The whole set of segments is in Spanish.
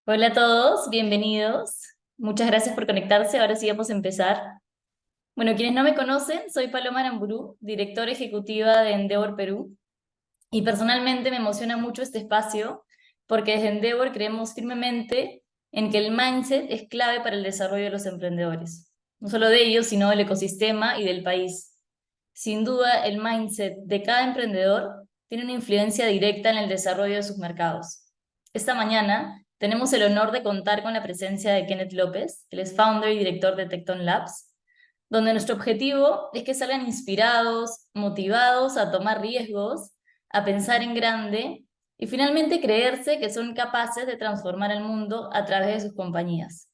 Hola a todos, bienvenidos. Muchas gracias por conectarse. Ahora sí vamos a empezar. Bueno, quienes no me conocen, soy Paloma Aramburu, directora ejecutiva de Endeavor Perú, y personalmente me emociona mucho este espacio porque desde Endeavor creemos firmemente en que el mindset es clave para el desarrollo de los emprendedores, no solo de ellos, sino del ecosistema y del país. Sin duda, el mindset de cada emprendedor tiene una influencia directa en el desarrollo de sus mercados. Esta mañana tenemos el honor de contar con la presencia de Kenneth López, él es founder y director de Tecton Labs, donde nuestro objetivo es que salgan inspirados, motivados a tomar riesgos, a pensar en grande y finalmente creerse que son capaces de transformar el mundo a través de sus compañías.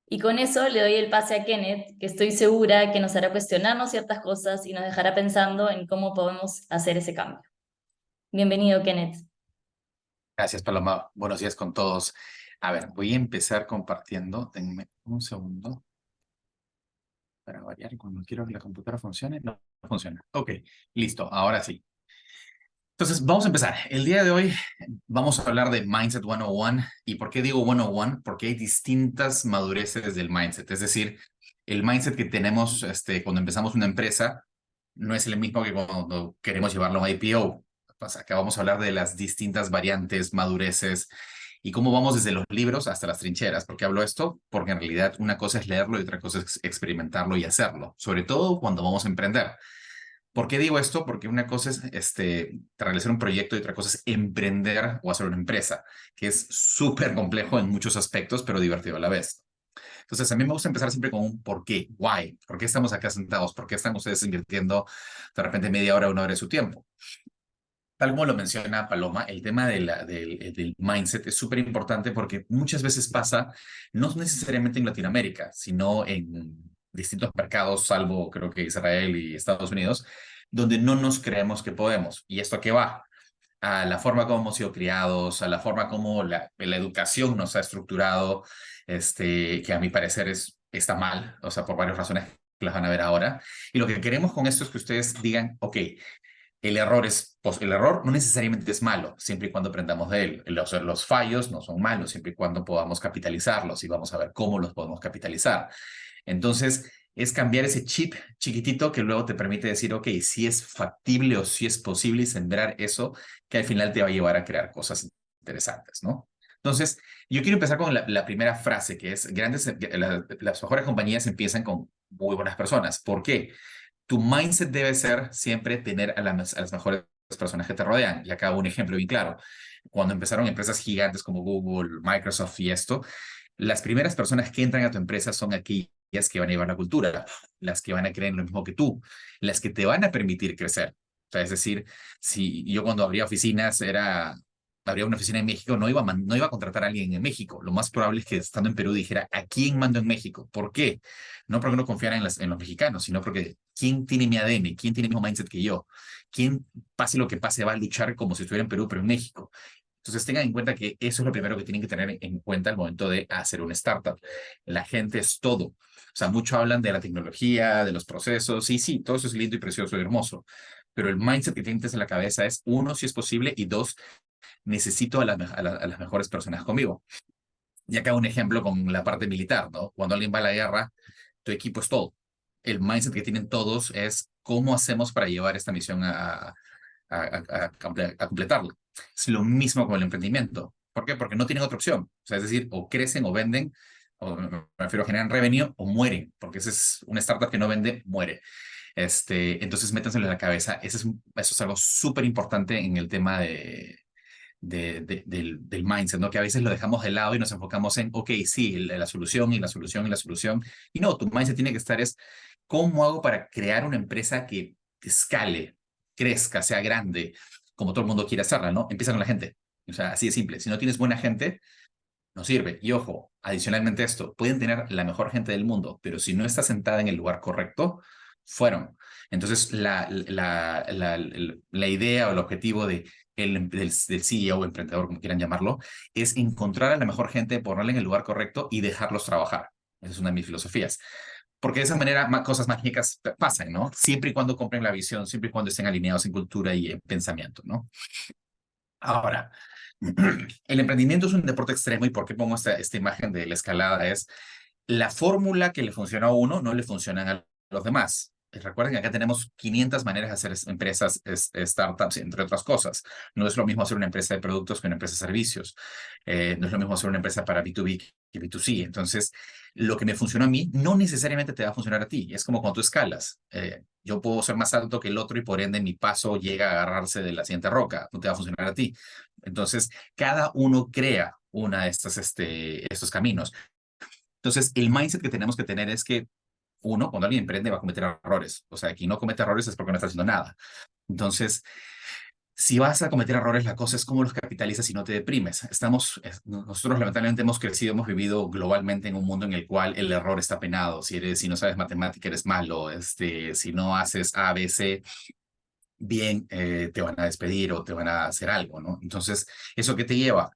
Y con eso le doy el pase a Kenneth, que estoy segura que nos hará cuestionarnos ciertas cosas y nos dejará pensando en cómo podemos hacer ese cambio. Bienvenido, Kenneth. Gracias, Paloma. Buenos días con todos. A ver, voy a empezar compartiendo. Denme un segundo para variar. Cuando quiero que la computadora funcione, no funciona. Ok, listo. Ahora sí. Entonces, vamos a empezar. El día de hoy vamos a hablar de Mindset 101. ¿Y por qué digo 101? Porque hay distintas madureces del mindset. Es decir, el mindset que tenemos cuando empezamos una empresa no es el mismo que cuando queremos llevarlo a un IPO. Pues acá vamos a hablar de las distintas variantes, madureces y cómo vamos desde los libros hasta las trincheras. ¿Por qué hablo esto? Porque en realidad una cosa es leerlo y otra cosa es experimentarlo y hacerlo, sobre todo cuando vamos a emprender. ¿Por qué digo esto? Porque una cosa es realizar un proyecto y otra cosa es emprender o hacer una empresa, que es súper complejo en muchos aspectos, pero divertido a la vez. Entonces, a mí me gusta empezar siempre con un por qué, why, por qué estamos acá sentados, por qué están ustedes invirtiendo de repente media hora, una hora de su tiempo. Tal como lo menciona Paloma, el tema del mindset es súper importante porque muchas veces pasa, no necesariamente en Latinoamérica, sino en distintos mercados, salvo creo que Israel y Estados Unidos, donde no nos creemos que podemos. ¿Y esto a qué va? A la forma como hemos sido criados, a la forma como la educación nos ha estructurado, que a mi parecer está mal, o sea, por varias razones que las van a ver ahora. Y lo que queremos con esto es que ustedes digan, ok, el error no necesariamente es malo, siempre y cuando aprendamos de él. Los fallos no son malos, siempre y cuando podamos capitalizarlos y vamos a ver cómo los podemos capitalizar. Entonces, es cambiar ese chip chiquitito que luego te permite decir, ok, si es factible o si es posible y sembrar eso que al final te va a llevar a crear cosas interesantes, ¿no? Entonces, yo quiero empezar con la primera frase, que es, las mejores compañías empiezan con muy buenas personas. ¿Por qué? Tu mindset debe ser siempre tener a las mejores personas que te rodean. Y acá un ejemplo bien claro. Cuando empezaron empresas gigantes como Google, Microsoft y esto, las primeras personas que entran a tu empresa son aquellas que van a llevar la cultura, las que van a creer en lo mismo que tú, las que te van a permitir crecer. O sea, es decir, si yo cuando abría oficinas abría una oficina en México, no iba a contratar a alguien en México. Lo más probable es que estando en Perú dijera, ¿a quién mando en México? ¿Por qué? No porque no confiara en los mexicanos, sino porque ¿quién tiene mi ADN? ¿Quién tiene el mismo mindset que yo? ¿Quién, pase lo que pase, va a luchar como si estuviera en Perú, pero en México? Entonces tengan en cuenta que eso es lo primero que tienen que tener en cuenta al momento de hacer una startup. La gente es todo. O sea, mucho hablan de la tecnología, de los procesos, y sí, todo eso es lindo y precioso y hermoso. Pero el mindset que tienes en la cabeza es, uno, si es posible, y dos, necesito a las mejores personas conmigo. Y acá un ejemplo con la parte militar, ¿no? Cuando alguien va a la guerra, tu equipo es todo. El mindset que tienen todos es cómo hacemos para llevar esta misión a completarla. Es lo mismo con el emprendimiento. ¿Por qué? Porque no tienen otra opción. O sea, es decir, o crecen o venden, o me refiero a generar revenue, o mueren, porque ese es una startup que no vende, muere. Entonces, métanselo en la cabeza. Eso es algo súper importante en el tema del mindset, ¿no? Que a veces lo dejamos de lado y nos enfocamos en, ok, sí, la solución y la solución y la solución. Y no, tu mindset tiene que estar es, ¿cómo hago para crear una empresa que escale, crezca, sea grande, como todo el mundo quiere hacerla, ¿no? Empieza con la gente. O sea, así de simple. Si no tienes buena gente, no sirve. Y ojo, adicionalmente a esto, pueden tener la mejor gente del mundo, pero si no está sentada en el lugar correcto, fueron. Entonces, la idea o el objetivo del CEO o emprendedor, como quieran llamarlo, es encontrar a la mejor gente, ponerla en el lugar correcto y dejarlos trabajar. Esa es una de mis filosofías. Porque de esa manera cosas mágicas pasan, ¿no? Siempre y cuando compren la visión, siempre y cuando estén alineados en cultura y en pensamiento, ¿no? Ahora, el emprendimiento es un deporte extremo y por qué pongo esta imagen de la escalada es la fórmula que le funciona a uno no le funcionan a los demás. Recuerden que acá tenemos 500 maneras de hacer empresas, startups, entre otras cosas. No es lo mismo hacer una empresa de productos que una empresa de servicios. No es lo mismo hacer una empresa para B2B que B2C. Entonces, lo que me funciona a mí no necesariamente te va a funcionar a ti. Es como cuando tú escalas. Yo puedo ser más alto que el otro y por ende mi paso llega a agarrarse de la siguiente roca. No te va a funcionar a ti. Entonces, cada uno crea una de estos caminos. Entonces, el mindset que tenemos que tener es que uno, cuando alguien emprende, va a cometer errores. O sea, quien no comete errores es porque no está haciendo nada. Entonces, si vas a cometer errores, la cosa es cómo los capitalizas y no te deprimes. Nosotros lamentablemente hemos crecido, hemos vivido globalmente en un mundo en el cual el error está penado. Si no sabes matemática, eres malo. Si no haces A, B, C bien, te van a despedir o te van a hacer algo, ¿no? Entonces, ¿eso qué te lleva?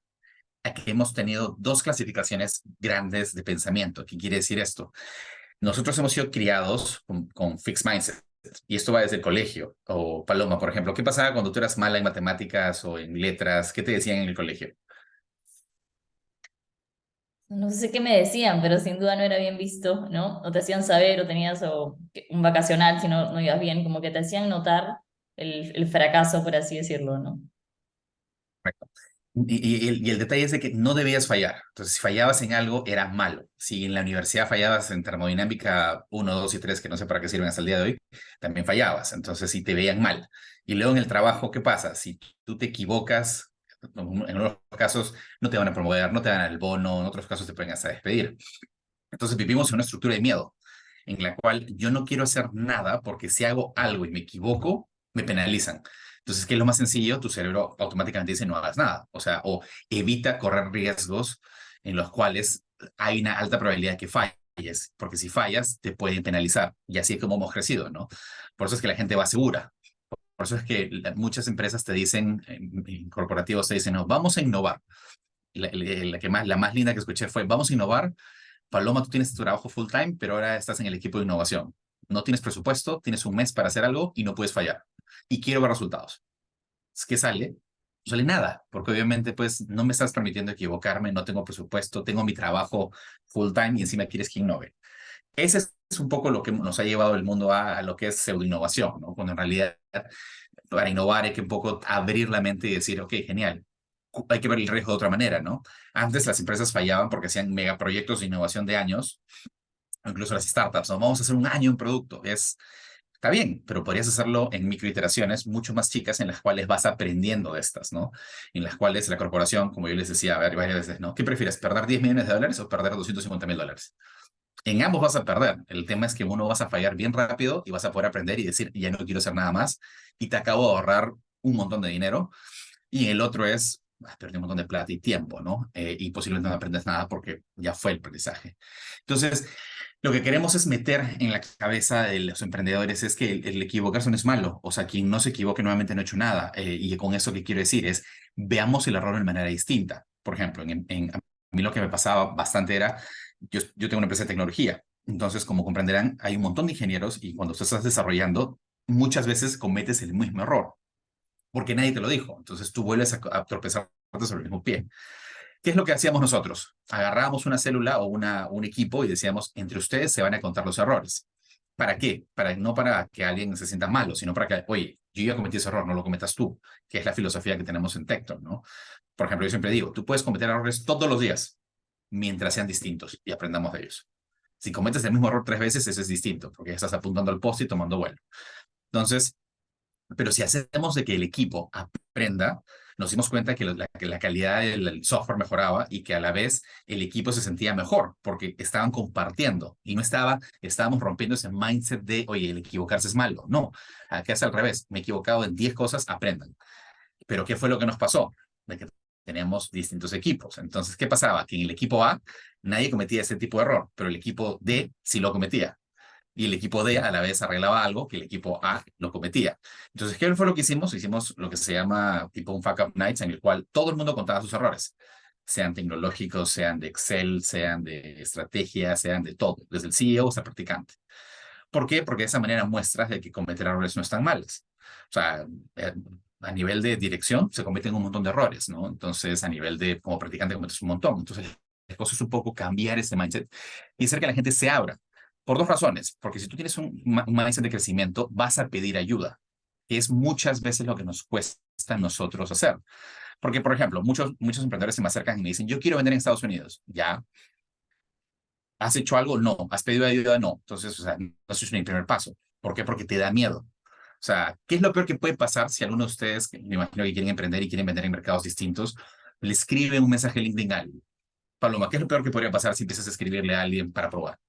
A que hemos tenido dos clasificaciones grandes de pensamiento. ¿Qué quiere decir esto? Nosotros hemos sido criados con fixed mindset. Y esto va desde el colegio. O Paloma, por ejemplo, ¿qué pasaba cuando tú eras mala en matemáticas o en letras? ¿Qué te decían en el colegio? No sé qué me decían, pero sin duda no era bien visto, ¿no? O te hacían saber o tenías un vacacional si no ibas bien, como que te hacían notar el fracaso, por así decirlo, ¿no? Correcto. Y el detalle es de que no debías fallar. Entonces, si fallabas en algo, era malo. Si en la universidad fallabas en termodinámica uno 2 y 3 que no sé para qué sirven hasta el día de hoy, también fallabas. Entonces, si te veían mal. Y luego en el trabajo, ¿qué pasa? Si tú te equivocas, en unos casos no te van a promover, no te dan el bono, en otros casos te pueden hasta despedir. Entonces, vivimos en una estructura de miedo, en la cual yo no quiero hacer nada porque si hago algo y me equivoco, me penalizan. Entonces, ¿qué es lo más sencillo? Tu cerebro automáticamente dice no hagas nada. O sea, o evita correr riesgos en los cuales hay una alta probabilidad de que falles, porque si fallas, te pueden penalizar. Y así es como hemos crecido, ¿no? Por eso es que la gente va segura. Por eso es que muchas empresas te dicen, en corporativos te dicen, no, vamos a innovar. La más linda que escuché fue, vamos a innovar. Paloma, tú tienes tu trabajo full time, pero ahora estás en el equipo de innovación. No tienes presupuesto, tienes un mes para hacer algo y no puedes fallar. Y quiero ver resultados. ¿Qué sale? No sale nada, porque obviamente pues no me estás permitiendo equivocarme, no tengo presupuesto, tengo mi trabajo full time y encima quieres que innove. Ese es un poco lo que nos ha llevado el mundo a lo que es pseudo innovación, ¿no? Cuando en realidad para innovar hay que un poco abrir la mente y decir, ok, genial, hay que ver el riesgo de otra manera, ¿no? Antes las empresas fallaban porque hacían megaproyectos de innovación de años, o incluso las startups, ¿no? Vamos a hacer un año un producto. Está bien, pero podrías hacerlo en microiteraciones mucho más chicas en las cuales vas aprendiendo de estas, ¿no? En las cuales la corporación, como yo les decía varias veces, ¿no? ¿Qué prefieres, perder 10 millones de dólares o perder $250,000? En ambos vas a perder. El tema es que uno vas a fallar bien rápido y vas a poder aprender y decir, ya no quiero hacer nada más y te acabo de ahorrar un montón de dinero. Y el otro es, perdí un montón de plata y tiempo, ¿no? Y posiblemente no aprendes nada porque ya fue el aprendizaje. Entonces, lo que queremos es meter en la cabeza de los emprendedores es que el equivocarse no es malo. O sea, quien no se equivoque nuevamente no ha hecho nada. Y con eso que quiero decir es, veamos el error de manera distinta. Por ejemplo, a mí lo que me pasaba bastante era, yo tengo una empresa de tecnología. Entonces, como comprenderán, hay un montón de ingenieros y cuando tú estás desarrollando, muchas veces cometes el mismo error porque nadie te lo dijo. Entonces tú vuelves a tropezarte sobre el mismo pie. ¿Qué es lo que hacíamos nosotros? Agarrábamos una célula o un equipo y decíamos, entre ustedes se van a contar los errores. ¿Para qué? No para que alguien se sienta malo, sino para que, oye, yo ya cometí ese error, no lo cometas tú, que es la filosofía que tenemos en Tecton, ¿no? Por ejemplo, yo siempre digo, tú puedes cometer errores todos los días, mientras sean distintos y aprendamos de ellos. Si cometes el mismo error 3 veces, eso es distinto, porque ya estás apuntando al poste y tomando vuelo. Entonces, pero si hacemos de que el equipo aprenda, nos dimos cuenta que la calidad del software mejoraba y que a la vez el equipo se sentía mejor porque estaban compartiendo y no estábamos rompiendo ese mindset de, oye, el equivocarse es malo. No, acá es al revés. Me he equivocado en 10 cosas, aprendan. Pero ¿qué fue lo que nos pasó? De que teníamos distintos equipos. Entonces, ¿qué pasaba? Que en el equipo A nadie cometía ese tipo de error, pero el equipo D sí lo cometía y el equipo D a la vez arreglaba algo que el equipo A no cometía. Entonces, ¿qué fue lo que hicimos? Hicimos lo que se llama tipo un fuck up nights en el cual todo el mundo contaba sus errores, sean tecnológicos, sean de Excel, sean de estrategia, sean de todo, desde el CEO hasta el practicante. ¿Por qué? Porque de esa manera muestras de que cometer errores no están males. O sea, a nivel de dirección se cometen un montón de errores, ¿no? Entonces, a nivel de como practicante cometes un montón. Entonces, la cosa es un poco cambiar ese mindset y hacer que la gente se abra. Por dos razones. Porque si tú tienes un mindset de crecimiento, vas a pedir ayuda, que es muchas veces lo que nos cuesta a nosotros hacer. Porque, por ejemplo, muchos emprendedores se me acercan y me dicen, yo quiero vender en Estados Unidos. ¿Ya? ¿Has hecho algo? No. ¿Has pedido ayuda? No. Entonces, o sea, no es ni el primer paso. ¿Por qué? Porque te da miedo. O sea, ¿qué es lo peor que puede pasar si alguno de ustedes, que me imagino que quieren emprender y quieren vender en mercados distintos, le escriben un mensaje LinkedIn a alguien? Paloma, ¿qué es lo peor que podría pasar si empiezas a escribirle a alguien para probar?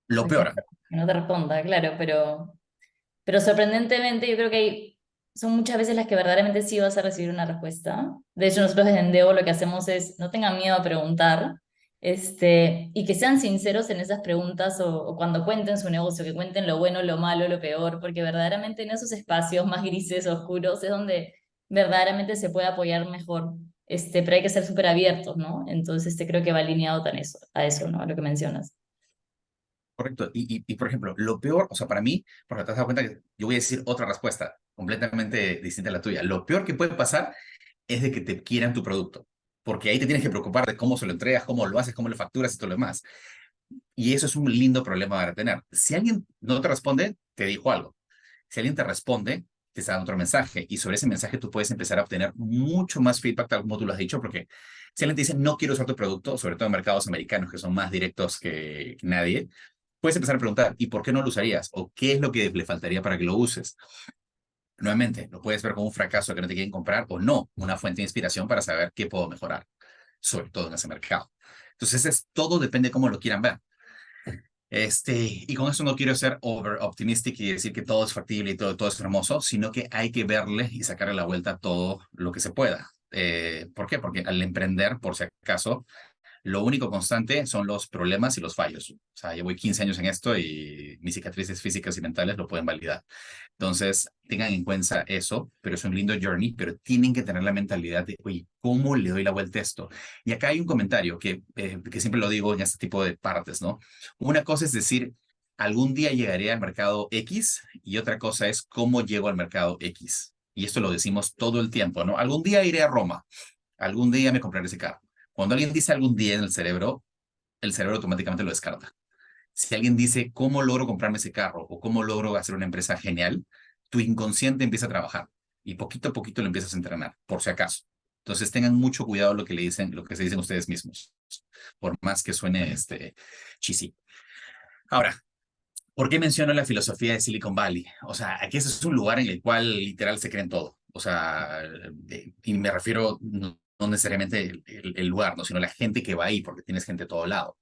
Lo Ay, que peor. no te responda, claro, pero sorprendentemente yo creo que son muchas veces las que verdaderamente sí vas a recibir una respuesta. De hecho, nosotros desde Endeavor lo que hacemos es no tengan miedo a preguntar, y que sean sinceros en esas preguntas o cuando cuenten su negocio, que cuenten lo bueno, lo malo, lo peor, porque verdaderamente en esos espacios más grises, oscuros, es donde verdaderamente se puede apoyar mejor. Pero hay que ser súper abiertos, ¿no? Entonces, creo que va alineado a eso, ¿no? A lo que mencionas. Correcto. Por ejemplo, lo peor, o sea, para mí, porque te has dado cuenta que yo voy a decir otra respuesta completamente distinta a la tuya. Lo peor que puede pasar es de que te quieran tu producto, porque ahí te tienes que preocupar de cómo se lo entregas, cómo lo haces, cómo lo facturas y todo lo demás. Y eso es un lindo problema para tener. Si alguien no te responde, te dijo algo. Si alguien te responde, te está dando otro mensaje y sobre ese mensaje tú puedes empezar a obtener mucho más feedback, tal como tú lo has dicho, porque si alguien te dice no quiero usar tu producto, sobre todo en mercados americanos que son más directos que nadie, puedes empezar a preguntar, ¿y por qué no lo usarías? ¿O qué es lo que le faltaría para que lo uses? Nuevamente, lo puedes ver como un fracaso que no te quieren comprar o no, una fuente de inspiración para saber qué puedo mejorar, sobre todo en ese mercado. Entonces, todo depende de cómo lo quieran ver. Y con eso no quiero ser over optimistic y decir que todo es factible y todo es hermoso, sino que hay que verle y sacarle la vuelta a todo lo que se pueda. ¿Por qué? Porque al emprender, por si acaso, lo único constante son los problemas y los fallos. O sea, llevo 15 años en esto y mis cicatrices físicas y mentales lo pueden validar. Entonces, tengan en cuenta eso, pero es un lindo journey, pero tienen que tener la mentalidad de, oye, ¿cómo le doy la vuelta a esto? Y acá hay un comentario que siempre lo digo en este tipo de partes, ¿no? Una cosa es decir, algún día llegaré al mercado X y otra cosa es cómo llego al mercado X. Y esto lo decimos todo el tiempo, ¿no? Algún día iré a Roma, algún día me compraré ese carro. Cuando alguien dice algún día en el cerebro automáticamente lo descarta. Si alguien dice, ¿cómo logro comprarme ese carro? O ¿cómo logro hacer una empresa genial? Tu inconsciente empieza a trabajar y poquito a poquito lo empiezas a entrenar, por si acaso. Entonces tengan mucho cuidado lo que le dicen, lo que se dicen ustedes mismos, por más que suene cheesy. Ahora, ¿por qué menciono la filosofía de Silicon Valley? O sea, aquí ese es un lugar en el cual literal se creen todo. O sea, y me refiero no necesariamente el lugar, ¿no? Sino la gente que va ahí, porque tienes gente de todo lado.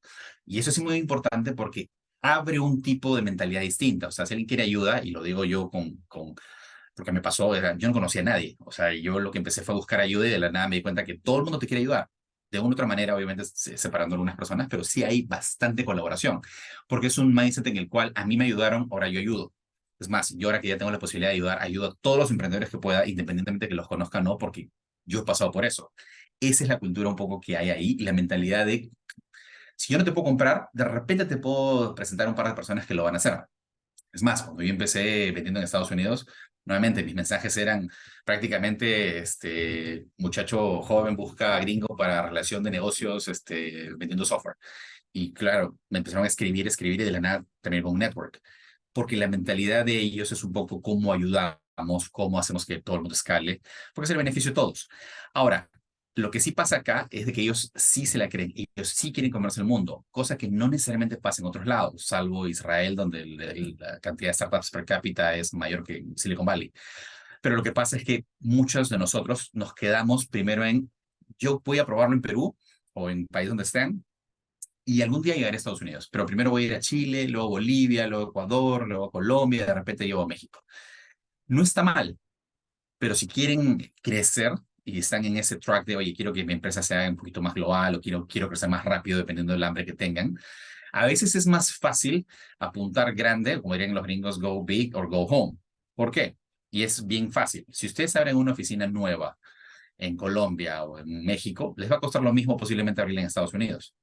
Y eso es muy importante porque abre un tipo de mentalidad distinta. O sea, si alguien quiere ayuda, y lo digo yo porque me pasó, yo no conocía a nadie. O sea, yo lo que empecé fue a buscar ayuda y de la nada me di cuenta que todo el mundo te quiere ayudar. De una u otra manera, obviamente separando algunas personas, pero sí hay bastante colaboración, porque es un mindset en el cual a mí me ayudaron, ahora yo ayudo. Es más, yo ahora que ya tengo la posibilidad de ayudar, ayudo a todos los emprendedores que pueda, independientemente de que los conozcan o no, porque yo he pasado por eso. Esa es la cultura un poco que hay ahí y la mentalidad de, si yo no te puedo comprar, de repente te puedo presentar un par de personas que lo van a hacer. Es más, cuando yo empecé vendiendo en Estados Unidos, nuevamente mis mensajes eran prácticamente, muchacho joven busca gringo para relación de negocios, vendiendo software. Y claro, me empezaron a escribir y de la nada terminé con un network. Porque la mentalidad de ellos es un poco cómo ayudamos, cómo hacemos que todo el mundo escale, porque es el beneficio de todos. Ahora, lo que sí pasa acá es de que ellos sí se la creen, ellos sí quieren comerse el mundo, cosa que no necesariamente pasa en otros lados, salvo Israel, donde la cantidad de startups per cápita es mayor que en Silicon Valley. Pero lo que pasa es que muchos de nosotros nos quedamos primero en, yo voy a probarlo en Perú o en país donde estén, y algún día llegaré a Estados Unidos, pero primero voy a ir a Chile, luego a Bolivia, luego a Ecuador, luego a Colombia, y de repente llego a México. No está mal, pero si quieren crecer y están en ese track de, oye, quiero que mi empresa sea un poquito más global o quiero crecer más rápido dependiendo del hambre que tengan, a veces es más fácil apuntar grande, como dirían los gringos, go big or go home. ¿Por qué? Y es bien fácil. Si ustedes abren una oficina nueva en Colombia o en México, les va a costar lo mismo posiblemente abrirla en Estados Unidos.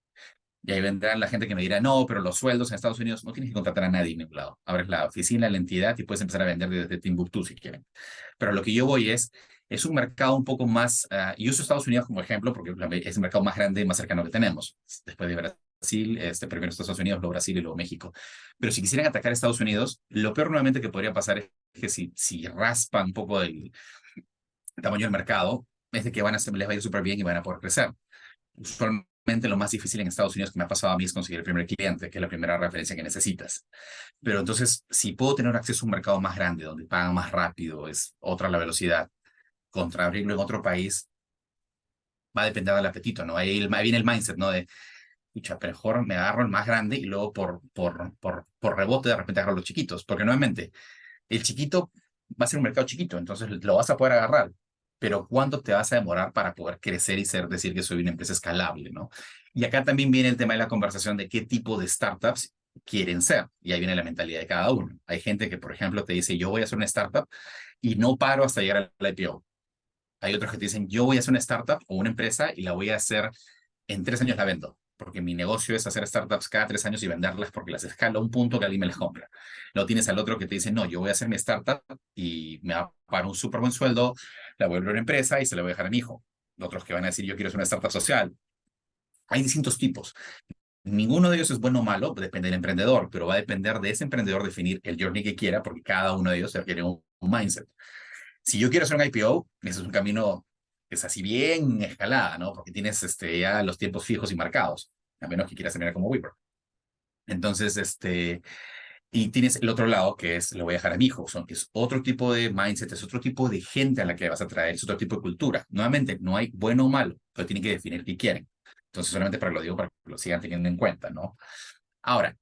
Y ahí vendrá la gente que me dirá, no, pero los sueldos en Estados Unidos no tienes que contratar a nadie en ningún lado. Abres la oficina, la entidad y puedes empezar a vender desde Timbuktu si quieren. Pero lo que yo voy es un mercado un poco más, y uso Estados Unidos como ejemplo porque es el mercado más grande y más cercano que tenemos. Después de Brasil, primero Estados Unidos, luego Brasil y luego México. Pero si quisieran atacar a Estados Unidos, lo peor nuevamente que podría pasar es que si raspan un poco el tamaño del mercado, es de que les va a ir súper bien y van a poder crecer. Usualmente lo más difícil en Estados Unidos que me ha pasado a mí es conseguir el primer cliente, que es la primera referencia que necesitas. Pero entonces, si puedo tener acceso a un mercado más grande, donde pagan más rápido, es otra la velocidad, contra abrirlo en otro país, va a depender del apetito, ¿no? Ahí viene el mindset, ¿no? De, pucha, mejor me agarro el más grande y luego por rebote de repente agarro los chiquitos, porque nuevamente, el chiquito va a ser un mercado chiquito, entonces lo vas a poder agarrar, pero ¿cuánto te vas a demorar para poder crecer y decir que soy una empresa escalable, ¿no? Y acá también viene el tema de la conversación de qué tipo de startups quieren ser, y ahí viene la mentalidad de cada uno. Hay gente que, por ejemplo, te dice, yo voy a hacer una startup y no paro hasta llegar al IPO. Hay otros que te dicen, yo voy a hacer una startup o una empresa y la voy a hacer en 3 años la vendo, porque mi negocio es hacer startups cada 3 años y venderlas porque las escalo a un punto que alguien me las compra. Luego tienes al otro que te dice, no, yo voy a hacer mi startup y me va a pagar un súper buen sueldo, la vuelvo a una empresa y se la voy a dejar a mi hijo. Otros que van a decir, yo quiero hacer una startup social. Hay distintos tipos. Ninguno de ellos es bueno o malo, depende del emprendedor, pero va a depender de ese emprendedor definir el journey que quiera, porque cada uno de ellos requiere un mindset. Si yo quiero hacer un IPO, ese es un camino que es así bien escalada, ¿no? Porque tienes ya los tiempos fijos y marcados, a menos que quieras terminar como Weaver. Entonces, y tienes el otro lado que es, lo voy a dejar a mi hijo, es otro tipo de mindset, es otro tipo de gente a la que vas a traer, es otro tipo de cultura. Nuevamente, no hay bueno o malo, pero tienen que definir qué quieren. Entonces, solamente para lo digo, para que lo sigan teniendo en cuenta, ¿no? Ahora,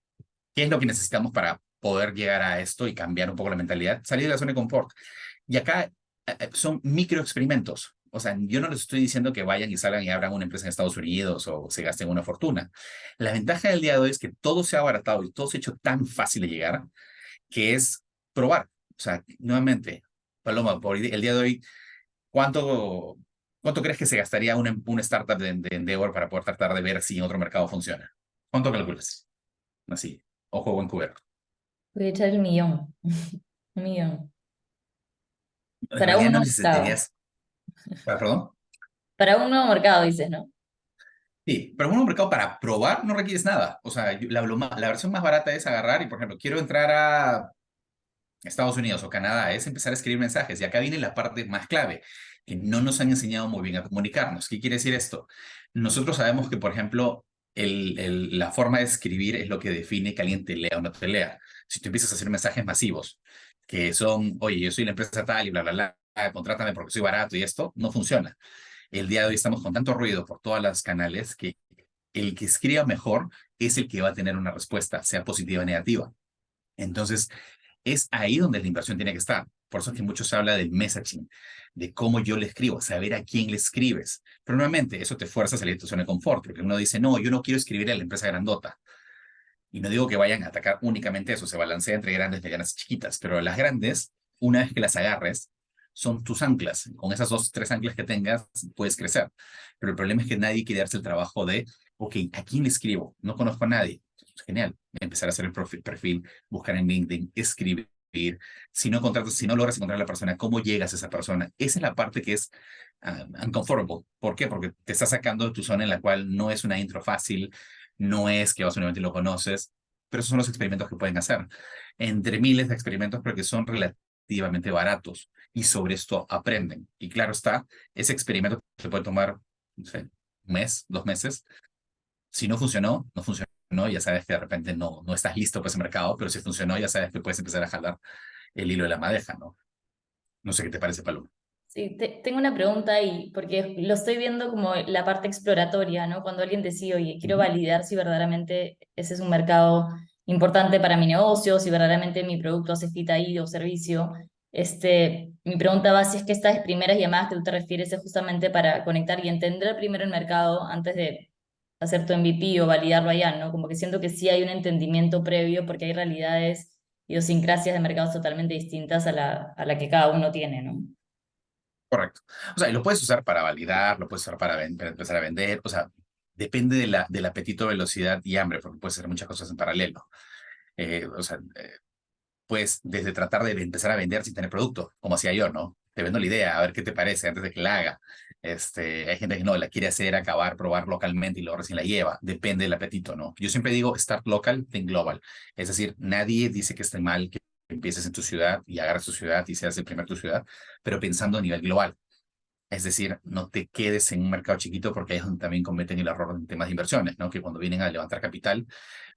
¿qué es lo que necesitamos para poder llegar a esto y cambiar un poco la mentalidad? Salir de la zona de confort. Y acá son microexperimentos. O sea, yo no les estoy diciendo que vayan y salgan y abran una empresa en Estados Unidos o se gasten una fortuna. La ventaja del día de hoy es que todo se ha abaratado y todo se ha hecho tan fácil de llegar que es probar. O sea, nuevamente, Paloma, por el día de hoy, ¿cuánto, cuánto crees que se gastaría una startup de Endeavor para poder tratar de ver si en otro mercado funciona? ¿Cuánto calculas? Así, ojo buen cubierto. Voy a echar el millón. Un millón. En Para un realidad no nuevo mercado. necesitarías, perdón. Para un nuevo mercado, dices, ¿no? Sí, pero en un mercado para probar no requieres nada. O sea, la versión más barata es agarrar y, por ejemplo, quiero entrar a Estados Unidos o Canadá, es empezar a escribir mensajes. Y acá viene la parte más clave, que no nos han enseñado muy bien a comunicarnos. ¿Qué quiere decir esto? Nosotros sabemos que, por ejemplo, la forma de escribir es lo que define que alguien te lea o no te lea. Si tú empiezas a hacer mensajes masivos, que son, oye, yo soy la empresa tal y bla, bla, bla, contrátame porque soy barato y esto, no funciona. El día de hoy estamos con tanto ruido por todas las canales que el que escriba mejor es el que va a tener una respuesta, sea positiva o negativa. Entonces, es ahí donde la inversión tiene que estar. Por eso es que mucho se habla del messaging, de cómo yo le escribo, saber a quién le escribes. Pero nuevamente, eso te fuerza a salir de tu zona de confort, porque uno dice, no, yo no quiero escribir a la empresa grandota. Y no digo que vayan a atacar únicamente eso, se balancea entre grandes, medianas y chiquitas, pero las grandes, una vez que las agarres, son tus anclas. Con esas 2, 3 anclas que tengas, puedes crecer. Pero el problema es que nadie quiere darse el trabajo de, ok, ¿a quién le escribo? No conozco a nadie. Genial. Empezar a hacer el perfil, buscar en LinkedIn, escribir. Si no logras encontrar a la persona, ¿cómo llegas a esa persona? Esa es la parte que es uncomfortable. ¿Por qué? Porque te está sacando de tu zona en la cual no es una intro fácil, no es que vas a un evento y lo conoces, pero esos son los experimentos que pueden hacer. Entre miles de experimentos, porque son relativamente baratos y sobre esto aprenden. Y claro está, ese experimento se puede tomar, no sé, un mes, 2 meses. Si no funcionó, no funcionó, ya sabes que de repente no estás listo para ese mercado, pero si funcionó, ya sabes que puedes empezar a jalar el hilo de la madeja, ¿no? No sé qué te parece, Paloma. Sí, tengo una pregunta ahí, porque lo estoy viendo como la parte exploratoria, ¿no? Cuando alguien decide, oye, quiero Ujú. validar si verdaderamente ese es un mercado importante para mi negocio, si verdaderamente mi producto hace fit ahí o servicio. Mi pregunta va si es que estas primeras llamadas que tú te refieres es justamente para conectar y entender primero el mercado antes de hacer tu MVP o validarlo allá, ¿no? Como que siento que sí hay un entendimiento previo porque hay realidades, idiosincrasias de mercados totalmente distintas a la que cada uno tiene, ¿no? Correcto. O sea, y lo puedes usar para validar, lo puedes usar para empezar a vender, o sea, depende del apetito, velocidad y hambre, porque puedes hacer muchas cosas en paralelo. O sea, pues desde tratar de empezar a vender sin tener producto, como hacía yo, ¿no? Te vendo la idea, a ver qué te parece antes de que la haga. Hay gente que no, la quiere hacer, acabar, probar localmente y luego recién la lleva. Depende del apetito, ¿no? Yo siempre digo, start local, think global. Es decir, nadie dice que esté mal que empieces en tu ciudad y agarres tu ciudad y seas el primer tu ciudad, pero pensando a nivel global. Es decir, no te quedes en un mercado chiquito porque ahí es donde también cometen el error en temas de inversiones, ¿no? Que cuando vienen a levantar capital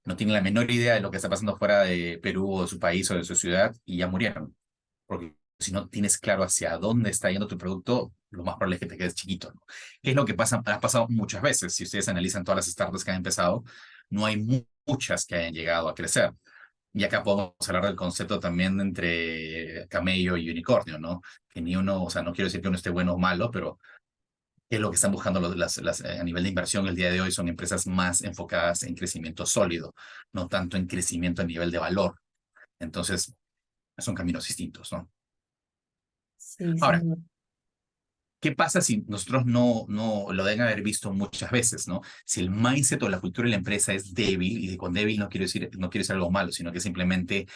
no tienen la menor idea de lo que está pasando fuera de Perú o de su país o de su ciudad y ya murieron. Porque si no tienes claro hacia dónde está yendo tu producto, lo más probable es que te quedes chiquito, ¿no? ¿Qué es lo que pasa? Ha pasado muchas veces. Si ustedes analizan todas las startups que han empezado, no hay muchas que hayan llegado a crecer. Y acá podemos hablar del concepto también entre camello y unicornio, ¿no? Que ni uno, o sea, no quiero decir que uno esté bueno o malo, pero es lo que están buscando a nivel de inversión el día de hoy son empresas más enfocadas en crecimiento sólido, no tanto en crecimiento a nivel de valor. Entonces, son caminos distintos, ¿no? Sí, sin Ahora, duda. ¿qué pasa si nosotros no lo deben haber visto muchas veces, ¿no? Si el mindset o la cultura de la empresa es débil, y con débil no quiero decir algo malo, sino que simplemente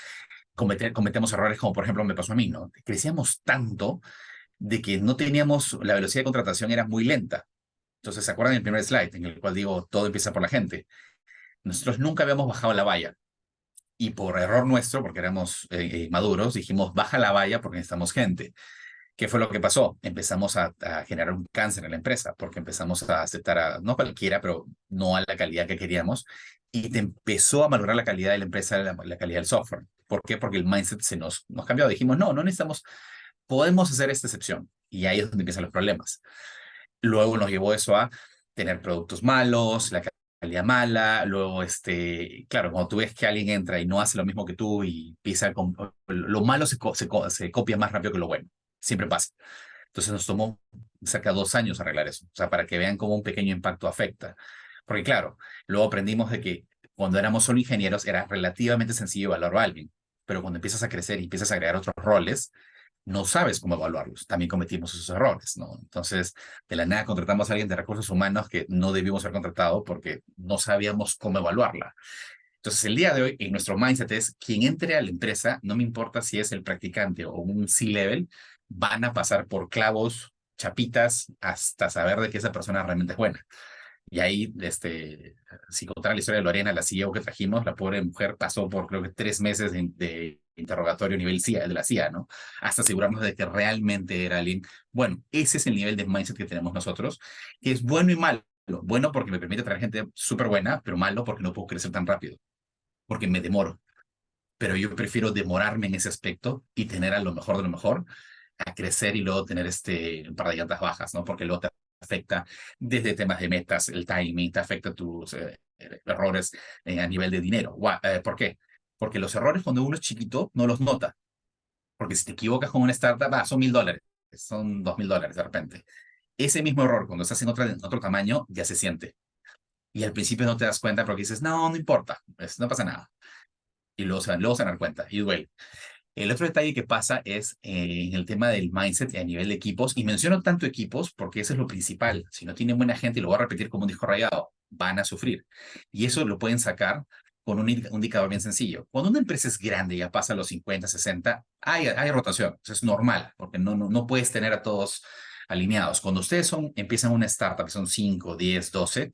cometemos errores como por ejemplo me pasó a mí, ¿no? Crecíamos tanto de que no teníamos, la velocidad de contratación era muy lenta. Entonces, ¿se acuerdan del primer slide en el cual digo, todo empieza por la gente? Nosotros nunca habíamos bajado la valla y por error nuestro, porque éramos maduros, dijimos, baja la valla porque necesitamos gente. ¿Qué fue lo que pasó? Empezamos a generar un cáncer en la empresa porque empezamos a aceptar a, no cualquiera, pero no a la calidad que queríamos y te empezó a valorar la calidad de la empresa, la calidad del software. ¿Por qué? Porque el mindset nos cambió. Dijimos, no necesitamos, podemos hacer esta excepción. Y ahí es donde empiezan los problemas. Luego nos llevó eso a tener productos malos, la calidad mala, luego, claro, cuando tú ves que alguien entra y no hace lo mismo que tú y empieza con, lo malo se copia más rápido que lo bueno, siempre pasa. Entonces nos tomó cerca de 2 años arreglar eso, o sea, para que vean cómo un pequeño impacto afecta. Porque claro, luego aprendimos de que cuando éramos solo ingenieros era relativamente sencillo evaluar a alguien, pero cuando empiezas a crecer y empiezas a agregar otros roles, no sabes cómo evaluarlos. También cometimos esos errores, ¿no? Entonces, de la nada contratamos a alguien de recursos humanos que no debimos haber contratado porque no sabíamos cómo evaluarla. Entonces, el día de hoy, en nuestro mindset es, quien entre a la empresa, no me importa si es el practicante o un C-level, van a pasar por clavos, chapitas, hasta saber de que esa persona realmente es buena. Y ahí, si contara la historia de Lorena, la CEO que trajimos, la pobre mujer pasó por creo que 3 meses de interrogatorio a nivel CIA, de la CIA, ¿no? Hasta asegurarnos de que realmente era alguien. Bueno, ese es el nivel de mindset que tenemos nosotros, que es bueno y malo. Bueno porque me permite traer gente súper buena, pero malo porque no puedo crecer tan rápido, porque me demoro. Pero yo prefiero demorarme en ese aspecto y tener a lo mejor de lo mejor a crecer y luego tener un par de llantas bajas, ¿no? Porque luego te afecta desde temas de metas, el timing, te afecta tus errores a nivel de dinero. ¿Por qué? Porque los errores cuando uno es chiquito no los nota. Porque si te equivocas con una startup, son $1,000, son $2,000 de repente. Ese mismo error, cuando estás en otro tamaño, ya se siente. Y al principio no te das cuenta porque dices, no importa, no pasa nada. Y luego se dan cuenta y duele. El otro detalle que pasa es en el tema del mindset a nivel de equipos, y menciono tanto equipos porque eso es lo principal. Si no tienen buena gente, y lo voy a repetir como un disco rayado, van a sufrir. Y eso lo pueden sacar con un indicador bien sencillo. Cuando una empresa es grande, ya pasa a los 50, 60, hay rotación. Eso es normal, porque no puedes tener a todos alineados. Cuando ustedes empiezan una startup, que son 5, 10, 12,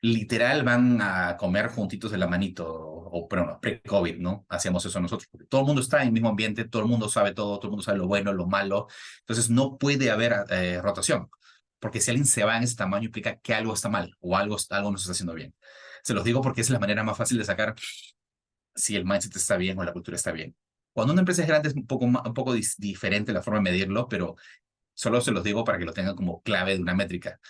literal van a comer juntitos de la manito, pero no, pre-COVID, ¿no? Hacíamos eso nosotros, porque todo el mundo está en el mismo ambiente, todo el mundo sabe todo el mundo sabe lo bueno, lo malo, entonces no puede haber rotación, porque si alguien se va en ese tamaño implica que algo está mal o algo no se está haciendo bien. Se los digo porque es la manera más fácil de sacar si el mindset está bien o la cultura está bien. Cuando una empresa es grande es un poco diferente la forma de medirlo, pero solo se los digo para que lo tengan como clave de una métrica.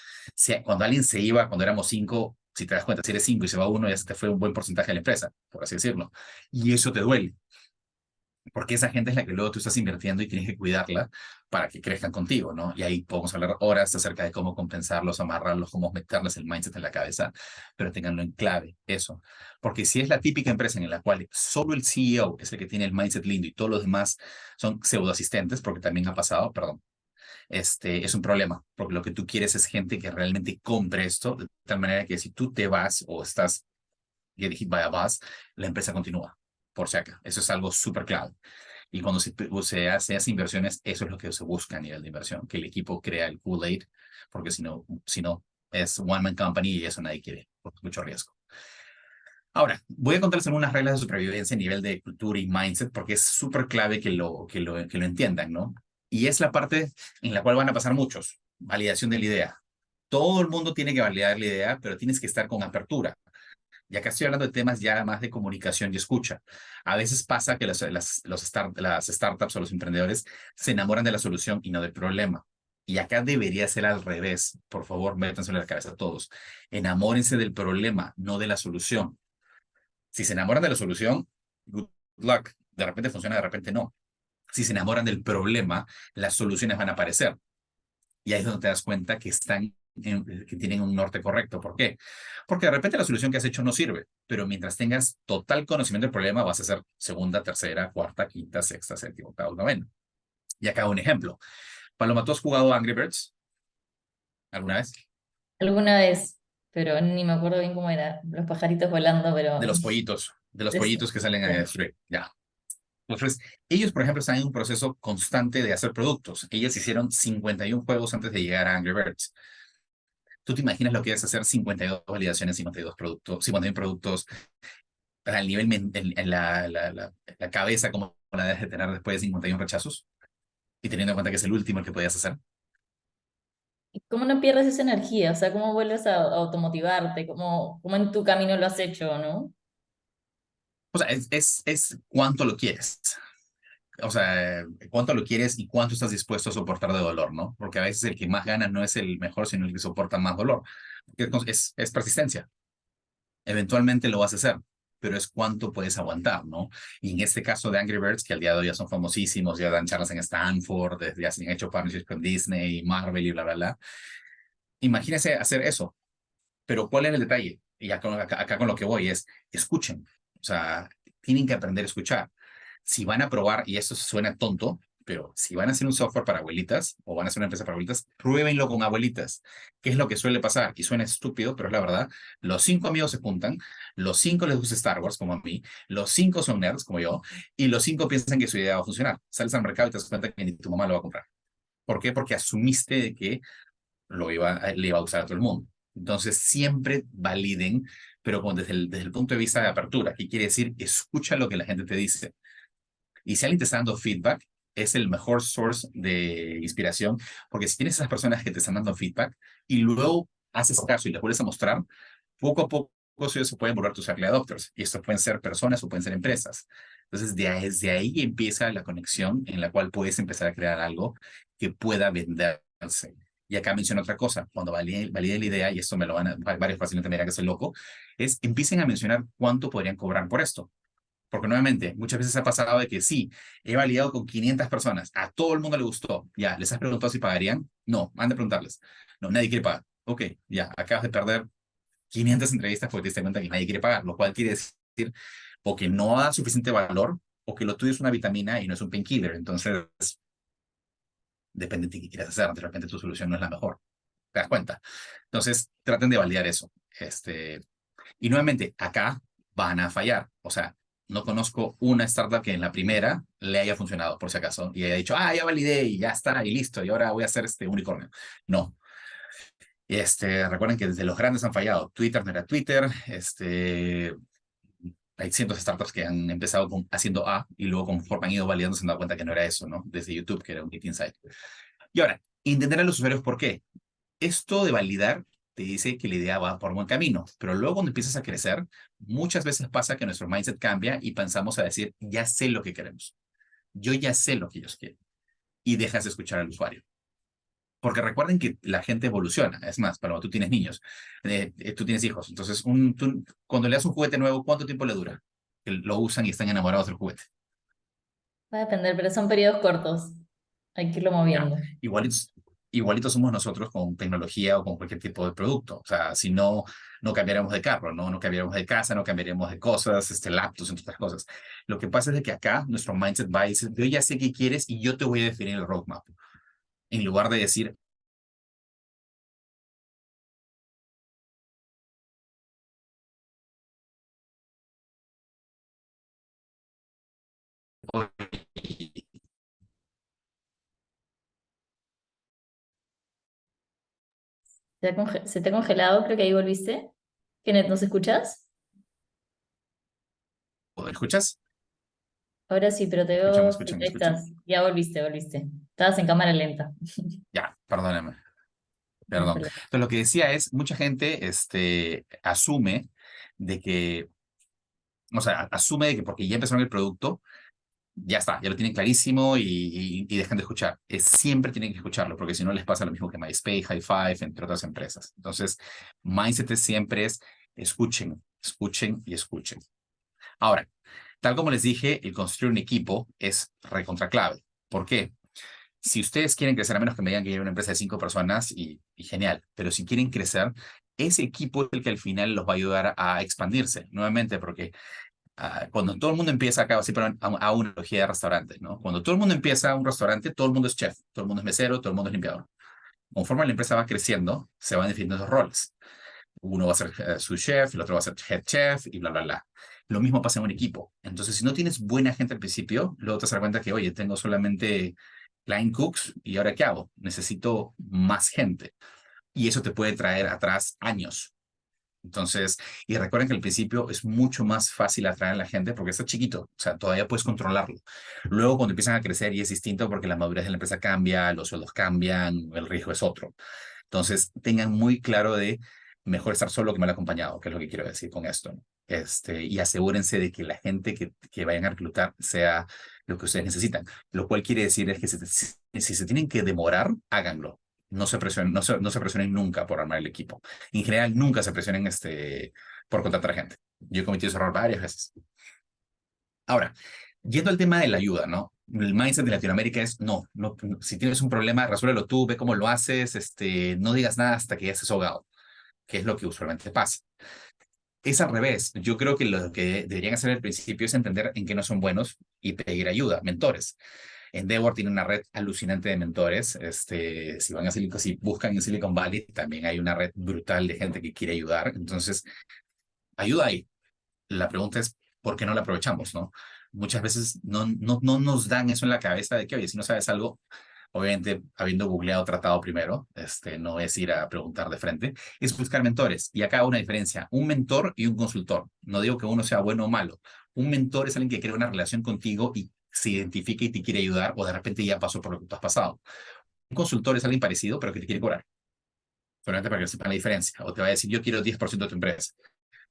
Cuando alguien se iba, cuando éramos 5, si te das cuenta, si eres 5 y se va uno, ya se te fue un buen porcentaje de la empresa, por así decirlo. Y eso te duele, porque esa gente es la que luego tú estás invirtiendo y tienes que cuidarla para que crezcan contigo, ¿no? Y ahí podemos hablar horas acerca de cómo compensarlos, amarrarlos, cómo meterles el mindset en la cabeza, pero tenganlo en clave, eso. Porque si es la típica empresa en la cual solo el CEO es el que tiene el mindset lindo y todos los demás son pseudoasistentes, porque también ha pasado, perdón, es un problema, porque lo que tú quieres es gente que realmente compre esto, de tal manera que si tú te vas o estás get hit by a bus, la empresa continúa, por si acaso. Eso es algo súper clave. Y cuando se hace inversiones, eso es lo que se busca a nivel de inversión, que el equipo crea el Kool-Aid, porque si no, es one man company y eso nadie quiere, por mucho riesgo. Ahora, voy a contarles algunas reglas de supervivencia a nivel de cultura y mindset, porque es súper clave que lo entiendan, ¿no? Y es la parte en la cual van a pasar muchos. Validación de la idea. Todo el mundo tiene que validar la idea, pero tienes que estar con apertura. Y acá estoy hablando de temas ya más de comunicación y escucha. A veces pasa que las startups o los emprendedores se enamoran de la solución y no del problema. Y acá debería ser al revés. Por favor, métanse en la cabeza a todos. Enamórense del problema, no de la solución. Si se enamoran de la solución, good luck. De repente funciona, de repente no. Si se enamoran del problema, las soluciones van a aparecer. Y ahí es donde te das cuenta que tienen un norte correcto. ¿Por qué? Porque de repente la solución que has hecho no sirve, pero mientras tengas total conocimiento del problema, vas a hacer segunda, tercera, cuarta, quinta, sexta, séptima, octava, novena. Y acá un ejemplo. Paloma, ¿tú has jugado Angry Birds alguna vez? Alguna vez, pero ni me acuerdo bien cómo era. Los pajaritos volando, pero... De los Eso. pollitos que salen en el Sí. stream. Ya. Entonces, ellos, por ejemplo, están en un proceso constante de hacer productos. Ellos hicieron 51 juegos antes de llegar a Angry Birds. ¿Tú te imaginas lo que es hacer 52 validaciones, 52 productos, 51 productos al nivel, la cabeza como la debes de tener después de 51 rechazos? Y teniendo en cuenta que es el último el que podías hacer. ¿Y cómo no pierdes esa energía? O sea, ¿cómo vuelves a automotivarte? ¿Cómo en tu camino lo has hecho, no? O sea, es cuánto lo quieres. O sea, cuánto lo quieres y cuánto estás dispuesto a soportar de dolor, ¿no? Porque a veces el que más gana no es el mejor, sino el que soporta más dolor. Porque es persistencia. Eventualmente lo vas a hacer, pero es cuánto puedes aguantar, ¿no? Y en este caso de Angry Birds, que al día de hoy ya son famosísimos, ya dan charlas en Stanford, ya se han hecho partnerships con Disney, Marvel y bla, bla, bla. Imagínese hacer eso, pero ¿cuál es el detalle? Y acá con lo que voy es, escuchen, o sea, tienen que aprender a escuchar. Si van a probar, y esto suena tonto, pero si van a hacer un software para abuelitas o van a hacer una empresa para abuelitas, pruébenlo con abuelitas. ¿Qué es lo que suele pasar? Y suena estúpido, pero es la verdad. Los 5 amigos se juntan, los 5 les gusta Star Wars, como a mí, los 5 son nerds, como yo, y los 5 piensan que su idea va a funcionar. Sales al mercado y te das cuenta que ni tu mamá lo va a comprar. ¿Por qué? Porque asumiste de que le iba a usar a todo el mundo. Entonces, siempre validen, pero desde el punto de vista de apertura, que quiere decir, escucha lo que la gente te dice. Y si alguien te está dando feedback, es el mejor source de inspiración, porque si tienes esas personas que te están dando feedback y luego haces caso y les vuelves a mostrar, poco a poco ellos se pueden volver tus early adopters. Y esto pueden ser personas o pueden ser empresas. Entonces, desde ahí empieza la conexión en la cual puedes empezar a crear algo que pueda venderse. Y acá menciono otra cosa, cuando valide la idea, y esto me lo varios fácilmente me dirán que soy loco, es empiecen a mencionar cuánto podrían cobrar por esto. Porque nuevamente, muchas veces ha pasado de que sí, he validado con 500 personas, a todo el mundo le gustó, ya, ¿les has preguntado si pagarían? No, han de preguntarles. No, nadie quiere pagar. Ok, ya, acabas de perder 500 entrevistas porque te diste cuenta que nadie quiere pagar, lo cual quiere decir o que no da suficiente valor o que lo tuyo es una vitamina y no es un painkiller. Entonces, depende de qué quieras hacer, de repente tu solución no es la mejor. ¿Te das cuenta? Entonces, traten de validar eso. Y nuevamente, acá van a fallar. O sea, no conozco una startup que en la primera le haya funcionado, por si acaso, y haya dicho, ya validé y ya está, y listo, y ahora voy a hacer este unicornio. No. Recuerden que desde los grandes han fallado. Twitter no era Twitter. Hay cientos de startups que han empezado haciendo A y luego conforme han ido validando se han dado cuenta que no era eso, ¿no? Desde YouTube, que era un hit insight. Y ahora, entender a los usuarios por qué. Esto de validar te dice que la idea va por buen camino, pero luego cuando empiezas a crecer, muchas veces pasa que nuestro mindset cambia y pensamos a decir, ya sé lo que queremos. Yo ya sé lo que ellos quieren. Y dejas de escuchar al usuario. Porque recuerden que la gente evoluciona. Es más, pero tú tienes niños, tú tienes hijos. Entonces, cuando le das un juguete nuevo, ¿cuánto tiempo le dura? Que lo usan y están enamorados del juguete. Va a depender, pero son periodos cortos. Hay que irlo Ya, moviendo. igualitos somos nosotros con tecnología o con cualquier tipo de producto. O sea, si no, no cambiaríamos de carro, no cambiaríamos de casa, no cambiaríamos de cosas, laptops, entre otras cosas. Lo que pasa es que acá nuestro mindset va y dice, yo ya sé qué quieres y yo te voy a definir el roadmap. en lugar de decir, Se te ha congelado, creo que ahí volviste. Kenneth, ¿nos escuchas? ¿escuchas? Ahora sí, pero te ¿Me escuchan? ¿Me veo. escuchan? ¿Me Ahí escuchan? estás. Ya volviste, volviste. Estabas en cámara lenta. Ya, perdóname, No hay perdón. problema. Entonces, lo que decía es, mucha gente asume de que, o sea, asume de que porque ya empezaron el producto, ya está, ya lo tienen clarísimo y dejan de escuchar. Siempre tienen que escucharlo, porque si no les pasa lo mismo que MySpace, High Five, entre otras empresas. Entonces, mindset siempre es escuchen, escuchen y escuchen. Ahora, tal como les dije, el construir un equipo es recontra clave. ¿Por qué? Si ustedes quieren crecer, a menos que me digan que hay una empresa de 5 personas y genial, pero si quieren crecer, ese equipo es el que al final los va a ayudar a expandirse nuevamente, porque cuando todo el mundo empieza acá, siempre a una analogía de restaurantes, ¿no? Cuando todo el mundo empieza un restaurante, todo el mundo es chef, todo el mundo es mesero, todo el mundo es limpiador. Conforme la empresa va creciendo, se van definiendo esos roles. Uno va a ser su chef, el otro va a ser head chef y bla, bla, bla. Lo mismo pasa en un equipo. Entonces, si no tienes buena gente al principio, luego te das cuenta que, oye, tengo solamente line cooks y ahora ¿qué hago? Necesito más gente. Y eso te puede traer atrás años. Entonces, y recuerden que al principio es mucho más fácil atraer a la gente porque está chiquito, o sea, todavía puedes controlarlo. Luego, cuando empiezan a crecer, y es distinto porque la madurez de la empresa cambia, los sueldos cambian, el riesgo es otro. Entonces, tengan muy claro de mejor estar solo que mal acompañado, que es lo que quiero decir con esto, ¿no? Y asegúrense de que la gente que vayan a reclutar sea lo que ustedes necesitan, lo cual quiere decir es que si se tienen que demorar, háganlo. No se presionen, no se presionen nunca por armar el equipo. En general, nunca se presionen por contratar gente. Yo he cometido ese error varias veces. Ahora, yendo al tema de la ayuda, ¿no? El mindset de Latinoamérica es no, si tienes un problema, resuélvelo tú, ve cómo lo haces, no digas nada hasta que ya estés ahogado, que es lo que usualmente pasa. Es al revés. Yo creo que lo que deberían hacer al principio es entender en qué no son buenos y pedir ayuda, mentores. Endeavor tiene una red alucinante de mentores. Si buscan en Silicon Valley, también hay una red brutal de gente que quiere ayudar. Entonces, ayuda ahí. La pregunta es, ¿por qué no la aprovechamos, no? Muchas veces no nos dan eso en la cabeza de que, oye, si no sabes algo, obviamente, habiendo googleado, tratado primero, no es ir a preguntar de frente, es buscar mentores. Y acá hay una diferencia, un mentor y un consultor. No digo que uno sea bueno o malo. Un mentor es alguien que crea una relación contigo y se identifica y te quiere ayudar, o de repente ya pasó por lo que tú has pasado. Un consultor es alguien parecido, pero que te quiere cobrar. Solamente para que sepan la diferencia. O te va a decir, yo quiero 10% de tu empresa.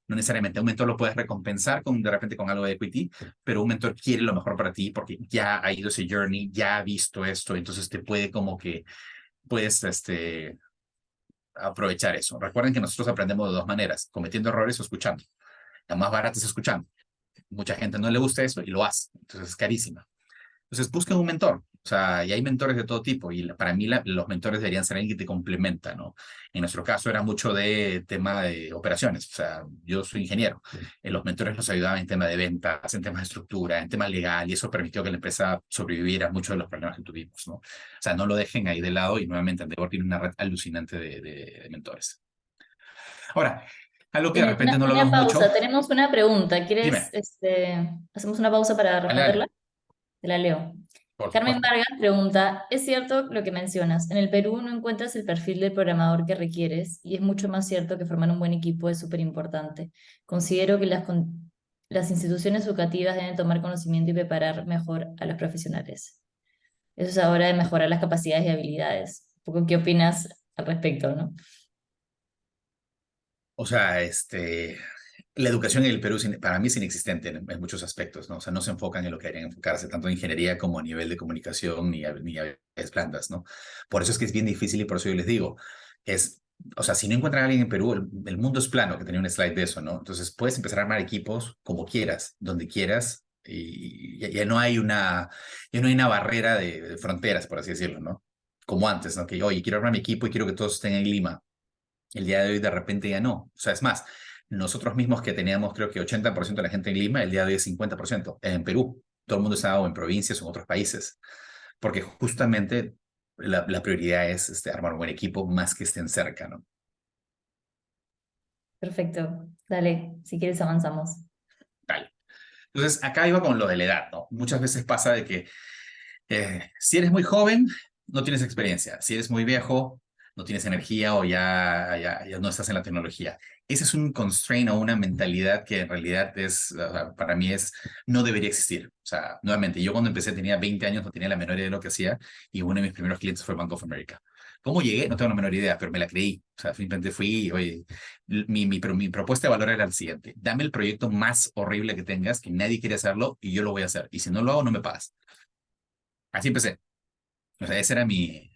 No necesariamente un mentor lo puedes recompensar de repente con algo de equity, pero un mentor quiere lo mejor para ti porque ya ha ido ese journey, ya ha visto esto, entonces te puede como que puedes aprovechar eso. Recuerden que nosotros aprendemos de dos maneras, cometiendo errores o escuchando. La más barata es escuchando. Mucha gente no le gusta eso y lo hace, entonces es carísima. Entonces, busquen un mentor. O sea, y hay mentores de todo tipo. Y para mí los mentores deberían ser alguien que te complementa, ¿no? En nuestro caso era mucho de tema de operaciones. O sea, yo soy ingeniero. Los mentores nos ayudaban en tema de ventas, en temas de estructura, en tema legal. Y eso permitió que la empresa sobreviviera a muchos de los problemas que tuvimos, ¿no? O sea, no lo dejen ahí de lado. Y nuevamente, Endeavor tiene una red alucinante de mentores. Ahora, algo que de Kenneth, repente no lo una hablamos mucho. pausa. Tenemos una pregunta. ¿Quieres, Dime, hacemos una pausa para dale, dale. responderla? Te la leo. Por Carmen supuesto. Vargas pregunta, ¿es cierto lo que mencionas? En el Perú no encuentras el perfil del programador que requieres y es mucho más cierto que formar un buen equipo es súper importante. Considero que las instituciones educativas deben tomar conocimiento y preparar mejor a los profesionales. Eso es ahora de mejorar las capacidades y habilidades. Un poco, ¿qué opinas al respecto, no? O sea, la educación en el Perú para mí es inexistente en muchos aspectos, ¿no? O sea, no se enfocan en lo que deberían enfocarse, tanto en ingeniería como a nivel de comunicación ni a habilidades blandas, ¿no? Por eso es que es bien difícil y por eso yo les digo, o sea, si no encuentran a alguien en Perú, el mundo es plano, que tenía un slide de eso, ¿no? Entonces puedes empezar a armar equipos como quieras, donde quieras, y ya no hay una barrera de fronteras, por así decirlo, ¿no? Como antes, ¿no? Que, oye, quiero armar mi equipo y quiero que todos estén en Lima. El día de hoy de repente ya no. O sea, es más, nosotros mismos que teníamos creo que 80% de la gente en Lima, el día de hoy es 50% en Perú. Todo el mundo estaba o en provincias o en otros países. Porque justamente la prioridad es armar un buen equipo más que estén cerca, ¿no? Perfecto. Dale, si quieres avanzamos. Vale. Entonces, acá iba con lo de la edad, ¿no? Muchas veces pasa de que si eres muy joven, no tienes experiencia. Si eres muy viejo, no tienes energía o ya no estás en la tecnología. Ese es un constraint o una mentalidad que en realidad o sea, para mí no debería existir. O sea, nuevamente, yo cuando empecé tenía 20 años, no tenía la menor idea de lo que hacía y uno de mis primeros clientes fue Bank of America. ¿Cómo llegué? No tengo la menor idea, pero me la creí. O sea, simplemente fui, oye, mi propuesta de valor era el siguiente. Dame el proyecto más horrible que tengas, que nadie quiere hacerlo y yo lo voy a hacer. Y si no lo hago, no me pagas. Así empecé. O sea, ese era mi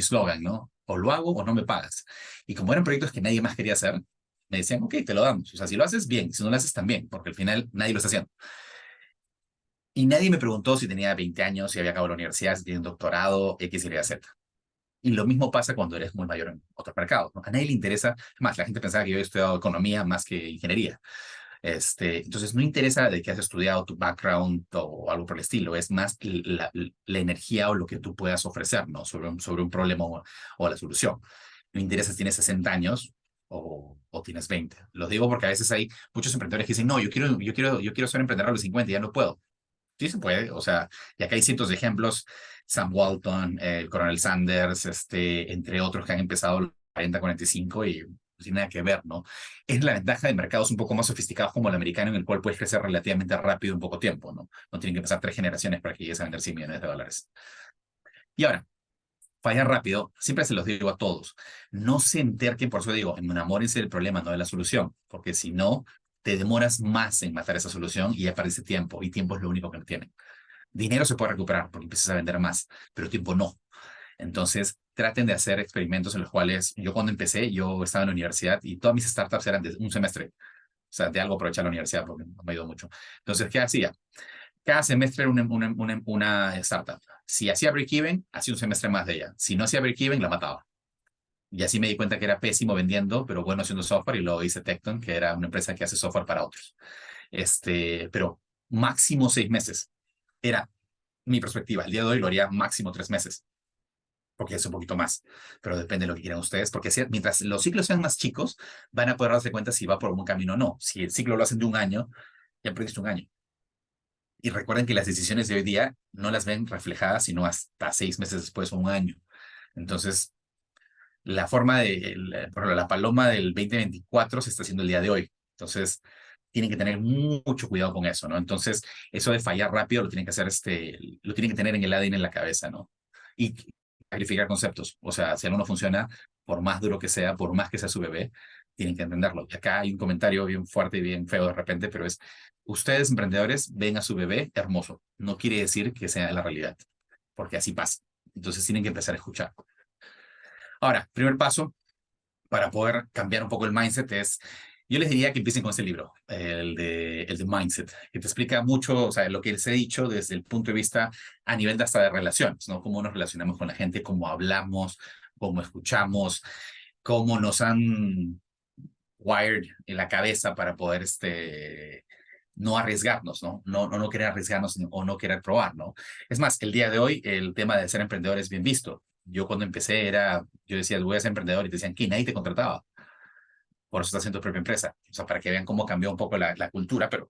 slogan, ¿no? O lo hago o no me pagas. Y como eran proyectos que nadie más quería hacer, me decían, ok, te lo damos. O sea, si lo haces, bien. Si no lo haces, también, porque al final nadie lo está haciendo. Y nadie me preguntó si tenía 20 años, si había acabado la universidad, si tenía un doctorado, X, Y, Z. Y lo mismo pasa cuando eres muy mayor en otros mercados, ¿no? A nadie le interesa, más la gente pensaba que yo había estudiado economía más que ingeniería. Entonces, no interesa de qué has estudiado, tu background o algo por el estilo, es más la energía o lo que tú puedas ofrecer, ¿no? Sobre un problema o la solución. No interesa si tienes 60 años o tienes 20. Lo digo porque a veces hay muchos emprendedores que dicen, no, yo quiero ser emprendedor a los 50 y ya no puedo. Sí se puede, o sea, y acá hay cientos de ejemplos, Sam Walton, el Coronel Sanders, entre otros que han empezado a los 40, 45 y no tiene nada que ver, ¿no? Es la ventaja de mercados un poco más sofisticados como el americano, en el cual puedes crecer relativamente rápido en poco tiempo, ¿no? No tienen que pasar 3 generaciones para que llegues a vender 100 millones de dólares. Y ahora, fallar rápido, siempre se los digo a todos, no se enterquen, por eso digo, enamórense del problema, no de la solución, porque si no, te demoras más en matar esa solución y ya perdiste tiempo, y tiempo es lo único que no tienen. Dinero se puede recuperar porque empiezas a vender más, pero tiempo no. Entonces, traten de hacer experimentos en los cuales yo cuando empecé, yo estaba en la universidad y todas mis startups eran de un semestre. O sea, de algo aprovechar la universidad porque no me ayudó mucho. Entonces, ¿qué hacía? Cada semestre era una startup. Si hacía break-even, hacía un semestre más de ella. Si no hacía break-even, la mataba. Y así me di cuenta que era pésimo vendiendo, pero bueno haciendo software y luego hice Tecton, que era una empresa que hace software para otros. Pero máximo 6 meses. Era mi perspectiva. El día de hoy lo haría máximo 3 meses, porque es un poquito más, pero depende de lo que quieran ustedes, porque mientras los ciclos sean más chicos, van a poder darse cuenta si va por un camino o no. Si el ciclo lo hacen de un año, ya perdiste un año. Y recuerden que las decisiones de hoy día no las ven reflejadas, sino hasta 6 meses después o un año. Entonces, la forma por ejemplo, la paloma del 2024 se está haciendo el día de hoy. Entonces, tienen que tener mucho cuidado con eso, ¿no? Entonces, eso de fallar rápido lo tienen que hacer, lo tienen que tener en el ADN en la cabeza, ¿no? Y clarificar conceptos. O sea, si algo no funciona, por más duro que sea, por más que sea su bebé, tienen que entenderlo. Y acá hay un comentario bien fuerte y bien feo de repente, pero ustedes emprendedores ven a su bebé hermoso. No quiere decir que sea la realidad, porque así pasa. Entonces tienen que empezar a escuchar. Ahora, primer paso para poder cambiar un poco el mindset yo les diría que empiecen con este libro, el de Mindset, que te explica mucho, o sea, lo que les he dicho desde el punto de vista a nivel de hasta de relaciones, ¿no? Cómo nos relacionamos con la gente, cómo hablamos, cómo escuchamos, cómo nos han wired en la cabeza para poder, no arriesgarnos, ¿no? No querer arriesgarnos o no querer probar, ¿no? Es más, el día de hoy el tema de ser emprendedor es bien visto. Yo cuando empecé yo decía, voy a ser emprendedor y te decían que nadie te contrataba. Por eso estás haciendo tu propia empresa. O sea, para que vean cómo cambió un poco la cultura, pero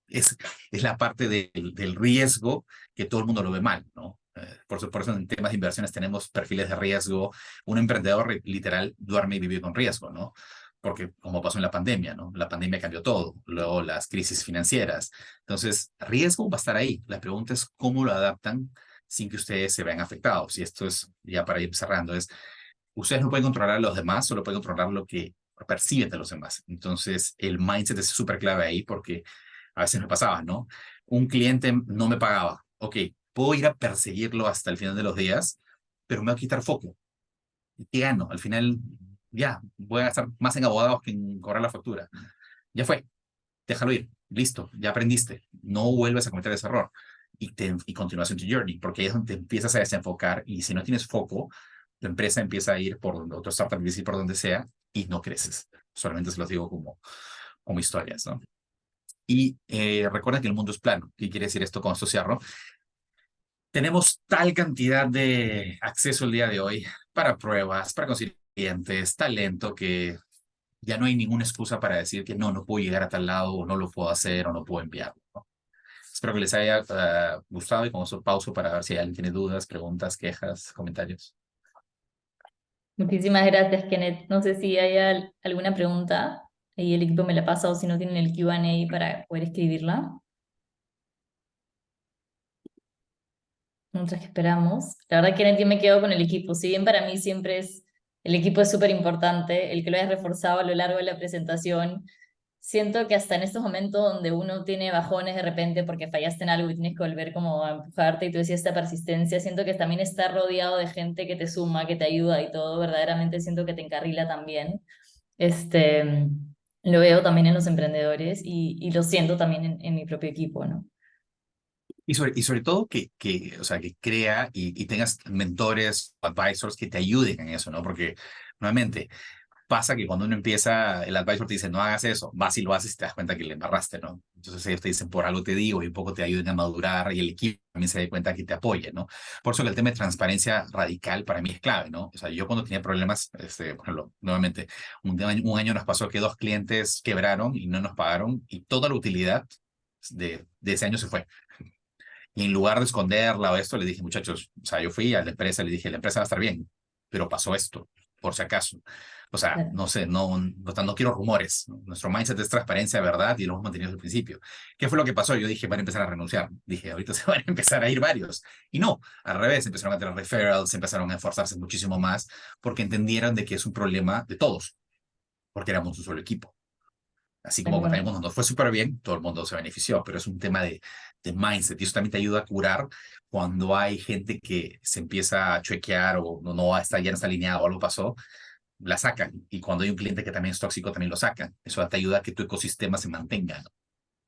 es la parte del riesgo que todo el mundo lo ve mal, ¿no? Por eso en temas de inversiones tenemos perfiles de riesgo. Un emprendedor literal duerme y vive con riesgo, ¿no? Porque como pasó en la pandemia, ¿no? La pandemia cambió todo, luego las crisis financieras. Entonces, riesgo va a estar ahí. La pregunta es cómo lo adaptan sin que ustedes se vean afectados. Y esto es, ya para ir cerrando, ustedes no pueden controlar a los demás, solo pueden controlar lo que perciben de los demás. Entonces, el mindset es súper clave ahí porque a veces me pasaba, ¿no? Un cliente no me pagaba. Ok, puedo ir a perseguirlo hasta el final de los días, pero me va a quitar foco. ¿Y qué gano? Al final, ya, voy a gastar más en abogados que en cobrar la factura. Ya fue, déjalo ir. Listo, ya aprendiste. No vuelves a cometer ese error. Y continúas en tu journey, porque ahí es donde te empiezas a desenfocar y si no tienes foco, tu empresa empieza a ir por donde otro startup empieza a ir por donde sea y no creces. Solamente se los digo como historias, ¿no? Y recuerda que el mundo es plano. ¿Qué quiere decir esto con esto cierro? tenemos tal cantidad de acceso el día de hoy para pruebas, para conseguir clientes, talento, que ya no hay ninguna excusa para decir que no puedo llegar a tal lado, o no lo puedo hacer, o no puedo enviarlo, ¿no? Espero que les haya gustado y con eso pauso para ver si alguien tiene dudas, preguntas, quejas, comentarios. Muchísimas gracias, Kenneth. No sé si hay alguna pregunta, ahí el equipo me la pasa o si no tienen el Q&A para poder escribirla. Mientras que esperamos. La verdad, Kenneth, yo me quedo con el equipo. Si bien para mí siempre el equipo es súper importante, el que lo hayas reforzado a lo largo de la presentación, siento que hasta en estos momentos donde uno tiene bajones de repente porque fallaste en algo y tienes que volver como a empujarte y tú decías esta persistencia, siento que también estar rodeado de gente que te suma, que te ayuda y todo, verdaderamente siento que te encarrila también. Este, lo veo también en los emprendedores y lo siento también en mi propio equipo, ¿no? Y sobre todo o sea, que crea y tengas mentores, advisors que te ayuden en eso, ¿no? Porque nuevamente pasa que cuando uno empieza, el advisor te dice, no hagas eso, vas y lo haces y te das cuenta que le embarraste, ¿no? Entonces ellos te dicen, por algo te digo, y un poco te ayuden a madurar y el equipo también se da cuenta que te apoye, ¿no? Por eso que el tema de transparencia radical para mí es clave, ¿no? O sea, yo cuando tenía problemas, por ejemplo, nuevamente, un año nos pasó que 2 clientes quebraron y no nos pagaron y toda la utilidad de ese año se fue. Y en lugar de esconderla o esto, le dije, muchachos, o sea, yo fui a la empresa, le dije, la empresa va a estar bien, pero pasó esto, por si acaso. O sea, Claro, no sé, no quiero rumores. ¿No? Nuestro mindset es transparencia, verdad, y lo hemos mantenido desde el principio. ¿Qué fue lo que pasó? Yo dije, van a empezar a renunciar. Dije, ahorita se van a empezar a ir varios. Y no, al revés, empezaron a tener referrals, empezaron a esforzarse muchísimo más, porque entendieron de que es un problema de todos, porque éramos un solo equipo. Así de como acuerdo. también cuando nos fue súper bien, todo el mundo se benefició, pero es un tema de mindset y eso también te ayuda a curar cuando hay gente que se empieza a chequear o no está, ya no está alineado o algo pasó, la sacan. Y cuando hay un cliente que también es tóxico, también lo sacan. Eso te ayuda a que tu ecosistema se mantenga, ¿no?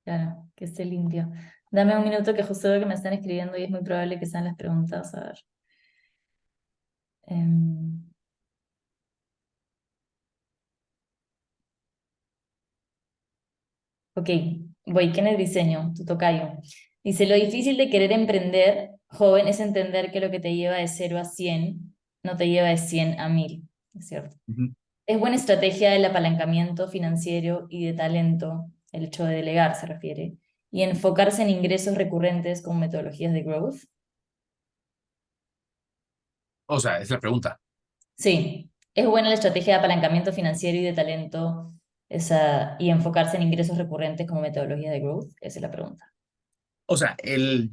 Claro, que esté limpio. Dame un minuto que justo veo que me están escribiendo y es muy probable que sean las preguntas. A ver. Em, ok, voy. ¿Quién es diseño? Tu tocayo. Dice, lo difícil de querer emprender, joven, es entender que lo que te lleva de 0 a 100 no te lleva de 100 a 1000. Es cierto. Ujú. Es buena estrategia el apalancamiento financiero y de talento, el hecho de delegar se refiere, y enfocarse en ingresos recurrentes con metodologías de growth. O sea, es la pregunta. Sí, es buena la estrategia de apalancamiento financiero y de talento y enfocarse en ingresos recurrentes como metodología de growth. Esa es la pregunta. O sea,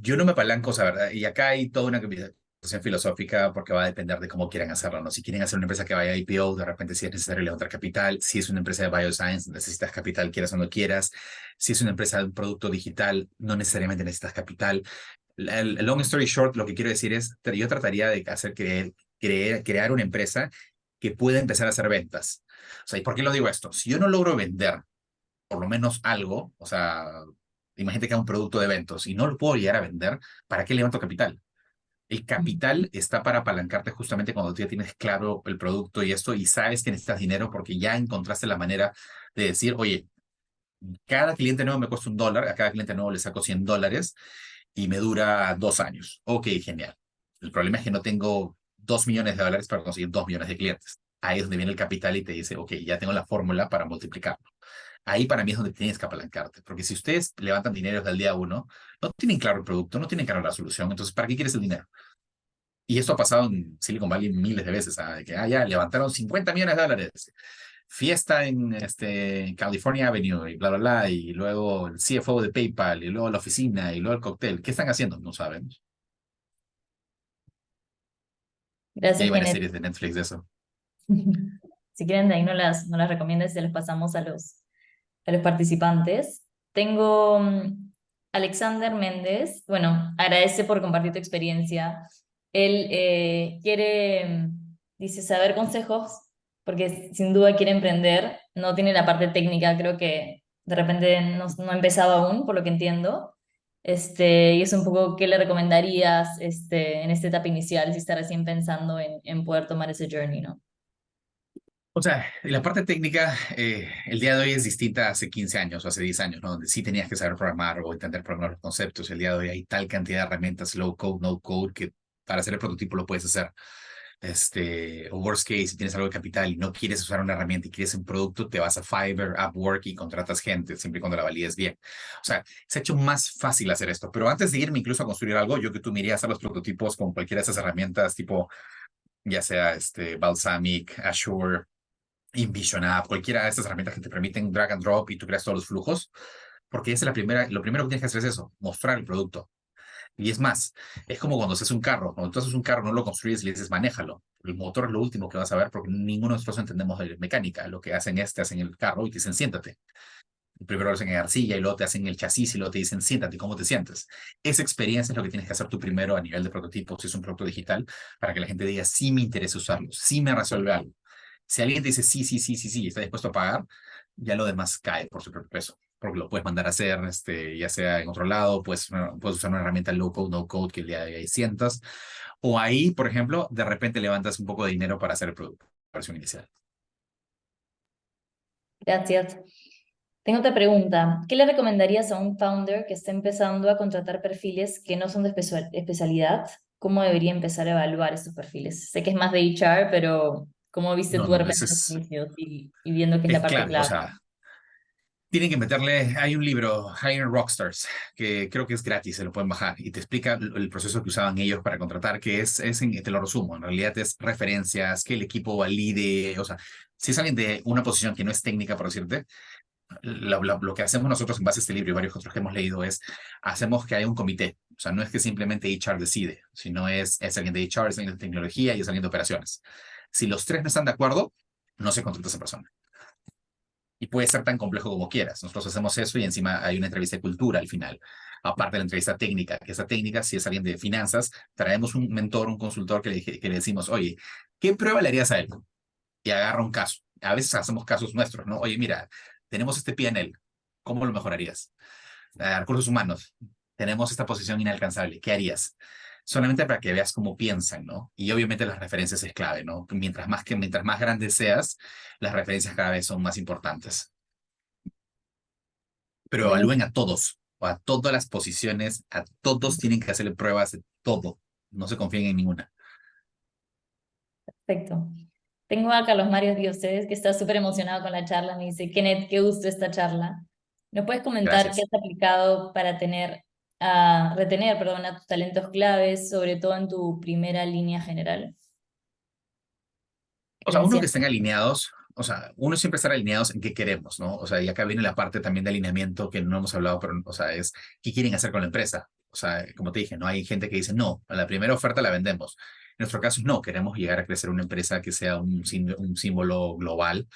yo no me apalanco, o sea, ¿verdad? Y acá hay toda una conversación filosófica porque va a depender de cómo quieran hacerlo, ¿no? Si quieren hacer una empresa que vaya a IPO, de repente si es necesario levantar capital. Si es una empresa de bioscience, necesitas capital, quieras o no quieras. Si es una empresa de un producto digital, no necesariamente necesitas capital. El long story short, lo que quiero decir es, yo trataría de crear una empresa que pueda empezar a hacer ventas. O sea, ¿y por qué lo digo esto? Si yo no logro vender por lo menos algo, o sea, imagínate que hago un producto de eventos y no lo puedo llegar a vender, ¿para qué levanto capital? El capital está para apalancarte justamente cuando tú ya tienes claro el producto y esto y sabes que necesitas dinero porque ya encontraste la manera de decir, oye, cada cliente nuevo me cuesta $1, a cada cliente nuevo le saco $100 y me dura 2 años. Ok, genial. El problema es que no tengo $2 millones para conseguir 2 millones de clientes. Ahí es donde viene el capital y te dice, ok, ya tengo la fórmula para multiplicarlo. Ahí para mí es donde tienes que apalancarte, porque si ustedes levantan dinero desde el día uno, no tienen claro el producto, no tienen claro la solución, entonces ¿para qué quieres el dinero? Y esto ha pasado en Silicon Valley miles de veces, ¿ah? De que ya levantaron $50 millones, fiesta en California Avenue y bla, bla, bla, y luego el CFO de PayPal, y luego la oficina, y luego el cóctel. ¿Qué están haciendo? No sabemos. Y Gracias, hay varias Kenneth. series de Netflix de eso. Si quieren, de ahí no las recomiendo y se las pasamos a los participantes. Tengo Alexander Méndez. Bueno, agradece por compartir tu experiencia. Él dice, saber consejos, porque sin duda quiere emprender. No tiene la parte técnica, creo que de repente no ha empezado aún, por lo que entiendo. Y es un poco, ¿qué le recomendarías en esta etapa inicial si está recién pensando en poder tomar ese journey, ¿no? O sea, la parte técnica, el día de hoy es distinta a hace 15 años o hace 10 años, ¿no? Donde sí tenías que saber programar o entender programar los conceptos. El día de hoy hay tal cantidad de herramientas, low code, no code, que para hacer el prototipo lo puedes hacer. O worst case, si tienes algo de capital y no quieres usar una herramienta y quieres un producto, te vas a Fiverr, Upwork y contratas gente, siempre y cuando la valides bien. O sea, se ha hecho más fácil hacer esto. Pero antes de irme incluso a construir algo, yo que tú me irías a hacer los prototipos con cualquiera de esas herramientas, tipo, ya sea Balsamic, Azure, InVision App, cualquiera de estas herramientas que te permiten drag and drop y tú creas todos los flujos, porque esa es lo primero que tienes que hacer es eso, mostrar el producto. Y es más, es como cuando haces un carro, cuando tú haces un carro no lo construyes y le dices manéjalo. El motor es lo último que vas a ver porque ninguno de nosotros entendemos de mecánica. Lo que hacen es te hacen el carro y te dicen siéntate. Primero lo hacen en arcilla y luego te hacen el chasis y luego te dicen siéntate, ¿cómo te sientes? Esa experiencia es lo que tienes que hacer tú primero a nivel de prototipo, si es un producto digital, para que la gente diga sí me interesa usarlo, sí me resuelve algo. Si alguien te dice sí, sí, sí, sí, sí, y está dispuesto a pagar, ya lo demás cae por su propio peso. Porque lo puedes mandar a hacer, ya sea en otro lado, puedes usar una herramienta low code, no code que le hay cientos. O ahí, por ejemplo, de repente levantas un poco de dinero para hacer el producto, la versión inicial. Gracias. Tengo otra pregunta. ¿Qué le recomendarías a un founder que está empezando a contratar perfiles que no son de especialidad? ¿Cómo debería empezar a evaluar estos perfiles? Sé que es más de HR, pero ¿cómo viste No, tú de no, repente ese los inicios y viendo que es la es parte clave. O clave? sea, tienen que meterle, hay un libro, Hire Rockstars, que creo que es gratis, se lo pueden bajar y te explica el proceso que usaban ellos para contratar, te lo resumo, en realidad es referencias, que el equipo valide, o sea, si es alguien de una posición que no es técnica, por decirte, lo que hacemos nosotros en base a este libro y varios otros que hemos leído es, hacemos que haya un comité, o sea, no es que simplemente HR decide, sino es alguien de HR, es alguien de tecnología y es alguien de operaciones. Si los tres no están de acuerdo, no se contrata a esa persona. Y puede ser tan complejo como quieras. Nosotros hacemos eso y encima hay una entrevista de cultura al final. Aparte de la entrevista técnica, que esa técnica, si es alguien de finanzas, traemos un mentor, un consultor que le decimos, oye, ¿qué prueba le harías a él? Y agarra un caso. A veces hacemos casos nuestros, ¿no? Oye, mira, tenemos este PNL, ¿cómo lo mejorarías? Recursos humanos, tenemos esta posición inalcanzable, ¿qué harías? Solamente para que veas cómo piensan, ¿no? Y obviamente las referencias es clave, ¿no? Mientras más grande seas, las referencias cada vez son más importantes, pero Buenísimo, evalúen a todos, o a todas las posiciones, a todos tienen que hacerle pruebas de todo, no se confíen en ninguna. perfecto. Tengo a Carlos Mario Dioses, que está súper emocionado con la charla. Me dice, Kenneth, qué gusto esta charla. ¿No puedes comentar qué Gracias. has aplicado para retener, perdón, a tus talentos claves, sobre todo en tu primera línea general? O sea, uno que Gerenciando. estén alineados, o sea, uno siempre estar alineados en qué queremos, ¿no? O sea, y acá viene la parte también de alineamiento que no hemos hablado, pero, o sea, es qué quieren hacer con la empresa. O sea, como te dije, no hay gente que dice, no, a la primera oferta la vendemos. En nuestro caso, no, queremos llegar a crecer una empresa que sea un símbolo global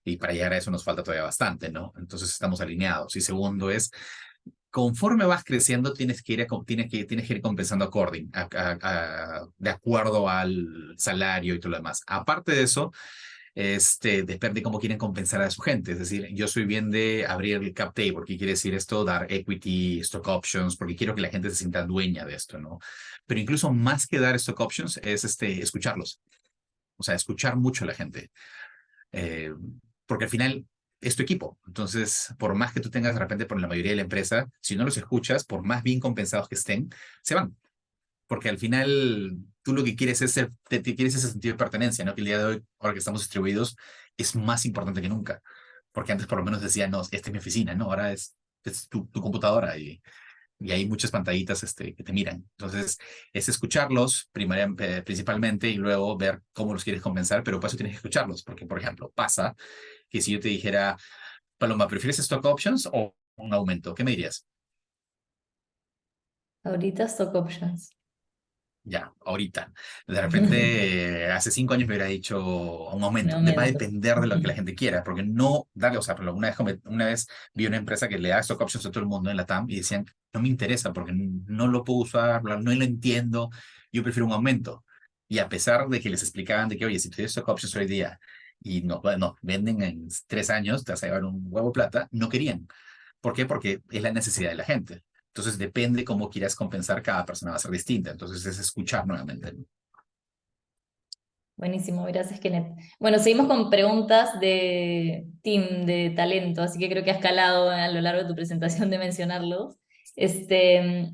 y para llegar a eso nos falta todavía bastante, ¿no? Entonces estamos alineados. Y segundo es, conforme vas creciendo, tienes que ir compensando de acuerdo al salario y todo lo demás. Aparte de eso, depende de cómo quieren compensar a su gente. Es decir, yo soy bien de abrir el cap table. ¿Qué quiere decir esto? Dar equity, stock options, porque quiero que la gente se sienta dueña de esto, ¿no? Pero incluso más que dar stock options es escucharlos. O sea, escuchar mucho a la gente. Eh, Porque al final es tu equipo. Entonces, por más que tú tengas de repente por la mayoría de la empresa, si no los escuchas, por más bien compensados que estén, se van. Porque al final tú lo que quieres es te quieres ese sentido de pertenencia, ¿no? Que el día de hoy, ahora que estamos distribuidos, es más importante que nunca. Porque antes por lo menos decía, no, esta es mi oficina, ¿no? Ahora es tu computadora y hay muchas pantallitas que te miran. Entonces, es escucharlos principalmente y luego ver cómo los quieres compensar, pero para eso tienes que escucharlos, porque, por ejemplo, pasa que si yo te dijera, Paloma, ¿prefieres stock options o un aumento? ¿Qué me dirías? Ahorita stock options. Ya, ahorita. De repente, hace 5 años me hubiera dicho un Un aumento. Va a aumento. depender de lo que la gente quiera, porque no darle, o sea, pero una vez vi una empresa que le da stock options a todo el mundo en la TAM y decían, no me interesa porque no lo puedo usar, no lo entiendo, yo prefiero un aumento. Y a pesar de que les explicaban de que, oye, si tienes stock options hoy día y no, bueno, venden en 3 años, te vas a llevar un huevo de plata, no querían. ¿Por qué? Porque es la necesidad de la gente. Entonces depende cómo quieras compensar, cada persona va a ser distinta. Entonces es escuchar nuevamente. Buenísimo, gracias, Kenneth. Bueno, seguimos con preguntas de team, de talento, así que creo que has calado a lo largo de tu presentación de mencionarlos. Este,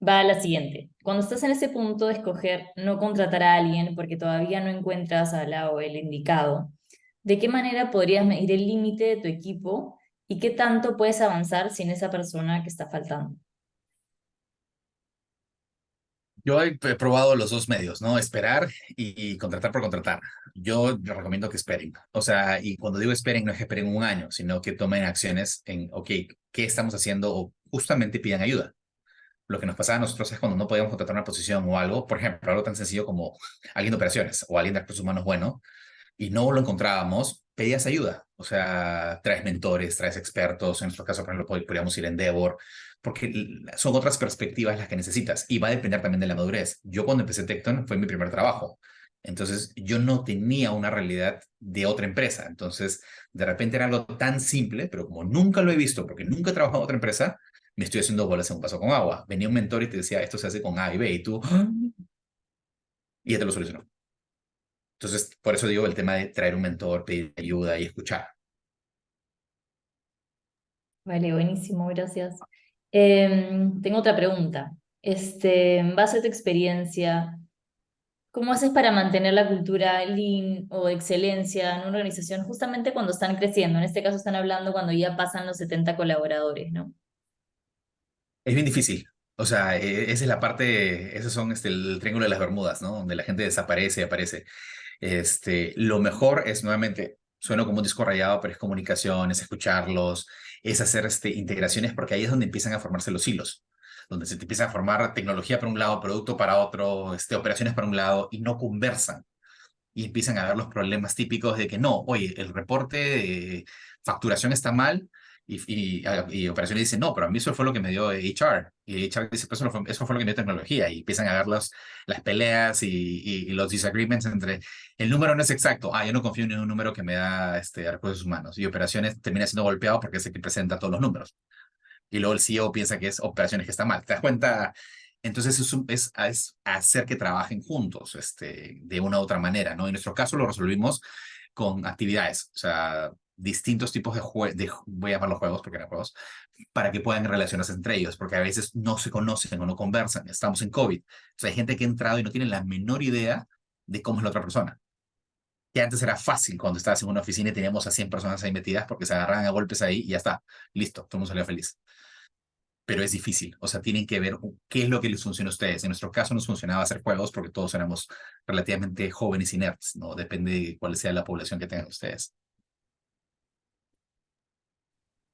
va a la siguiente. Cuando estás en ese punto de escoger no contratar a alguien porque todavía no encuentras a la o el indicado, ¿de qué manera podrías medir el límite de tu equipo y qué tanto puedes avanzar sin esa persona que está faltando? Yo he probado los dos medios, ¿no? Esperar y contratar por contratar. Yo les recomiendo que esperen. O sea, y cuando digo esperen, no es que esperen un año, sino que tomen acciones en, ok, ¿qué estamos haciendo? O justamente pidan ayuda. Lo que nos pasaba a nosotros es cuando no podíamos contratar una posición o algo, por ejemplo, algo tan sencillo como alguien de operaciones o alguien de recursos humanos bueno, y no lo encontrábamos, pedías ayuda. O sea, traes mentores, traes expertos. En nuestro caso, por ejemplo, podríamos ir a Endeavor, porque son otras perspectivas las que necesitas y va a depender también de la madurez. Yo cuando empecé Tecton fue mi primer trabajo. Entonces, yo no tenía una realidad de otra empresa. Entonces, de repente era algo tan simple, pero como nunca lo he visto, porque nunca he trabajado en otra empresa, me estoy haciendo bolas en un vaso con agua. Venía un mentor y te decía, esto se hace con A y B, y tú, "Ah", y ya te lo solucionó. Entonces, por eso digo el tema de traer un mentor, pedir ayuda y escuchar. Vale, buenísimo, gracias. Tengo otra pregunta. En base a tu experiencia, ¿cómo haces para mantener la cultura lean o de excelencia en una organización justamente cuando están creciendo? En este caso están hablando cuando ya pasan los 70 colaboradores, ¿no? Es bien difícil. O sea, esa es la parte, esos son el triángulo de las Bermudas, ¿no? Donde la gente desaparece y aparece. Lo mejor es nuevamente, suena como un disco rayado, pero es comunicación, es escucharlos, es hacer integraciones, porque ahí es donde empiezan a formarse los hilos, donde se te empieza a formar tecnología para un lado, producto para otro, operaciones para un lado, y no conversan. Y empiezan a ver los problemas típicos de que no, oye, el reporte de facturación está mal y operaciones dicen, no, pero a mí eso fue lo que me dio HR. Y HR dice, pues eso fue lo que me dio tecnología. Y empiezan a ver las peleas y los disagreements entre el número no es exacto. Ah, yo no confío en un número que me da recursos humanos. Y operaciones termina siendo golpeado porque es el que presenta todos los números y luego el CEO piensa que es operaciones que está mal. ¿Te das cuenta? Entonces es hacer que trabajen juntos, de una u otra manera, ¿no? En nuestro caso lo resolvimos con actividades, o sea, distintos tipos voy a llamarlos juegos porque eran juegos, para que puedan relacionarse entre ellos, porque a veces no se conocen o no conversan. Estamos en COVID. O sea, hay gente que ha entrado y no tiene la menor idea de cómo es la otra persona. Que antes era fácil cuando estabas en una oficina y teníamos a 100 personas ahí metidas porque se agarraban a golpes ahí y ya está, listo, todo el mundo salió feliz, pero es difícil. O sea, tienen que ver qué es lo que les funciona a ustedes. En nuestro caso nos funcionaba hacer juegos porque todos éramos relativamente jóvenes y nerds, ¿no? Depende de cuál sea la población que tengan ustedes.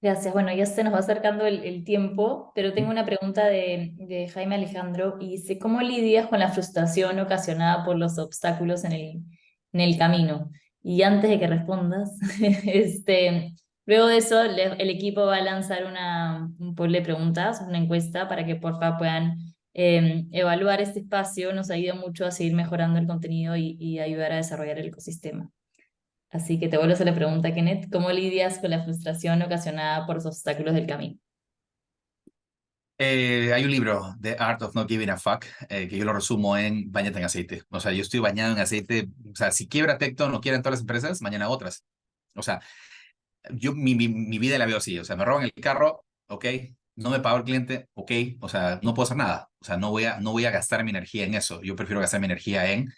Gracias. Bueno, ya se nos va acercando el tiempo, pero tengo una pregunta de Jaime Alejandro y dice, ¿cómo lidias con la frustración ocasionada por los obstáculos en el camino? Y antes de que respondas, luego de eso, el equipo va a lanzar un pool de preguntas, una encuesta para que porfa puedan evaluar este espacio. Nos ayuda mucho a seguir mejorando el contenido y ayudar a desarrollar el ecosistema. Así que te vuelvo a hacer la pregunta, Kenneth, ¿cómo lidias con la frustración ocasionada por los obstáculos del camino? Hay un libro, The Art of Not Giving a Fuck, que yo lo resumo en bañate en aceite. O sea, yo estoy bañado en aceite. O sea, si quiebra Tecton o quiebran todas las empresas, mañana otras. O sea, yo mi vida la veo así. O sea, me roban el carro, ok. No me pagó el cliente, ok. O sea, no puedo hacer nada. O sea, no voy a gastar mi energía en eso. Yo prefiero gastar mi energía en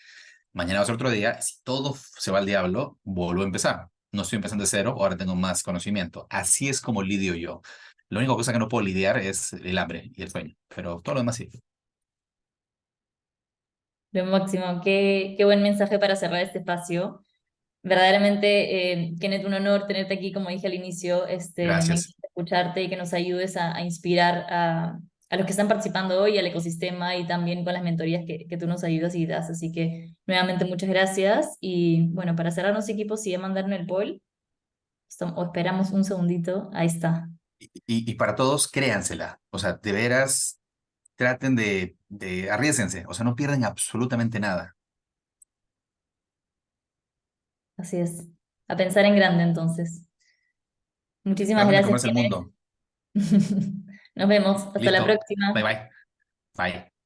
mañana va a ser otro día. Si todo se va al diablo, vuelvo a empezar. No estoy empezando de cero, ahora tengo más conocimiento. Así es como lidio yo. La única cosa que no puedo lidiar es el hambre y el sueño, pero todo lo demás sí. Lo máximo, qué buen mensaje para cerrar este espacio. Verdaderamente, Kenneth, un honor tenerte aquí, como dije al inicio. Me Gracias. encanta escucharte y que nos ayudes a inspirar a los que están participando hoy, al ecosistema y también con las mentorías que tú nos ayudas y das. Así que, nuevamente, muchas gracias. Y bueno, para cerrarnos, equipo, sigue mandando el poll. O esperamos un segundito. Ahí está. Y para todos, créansela. O sea, de veras, traten de arriésguense. O sea, no pierden absolutamente nada. Así es. A pensar en grande entonces. Muchísimas Traten de gracias, comerse el Kenneth. mundo. Nos vemos. Hasta la Listo. Bye próxima. bye. Bye.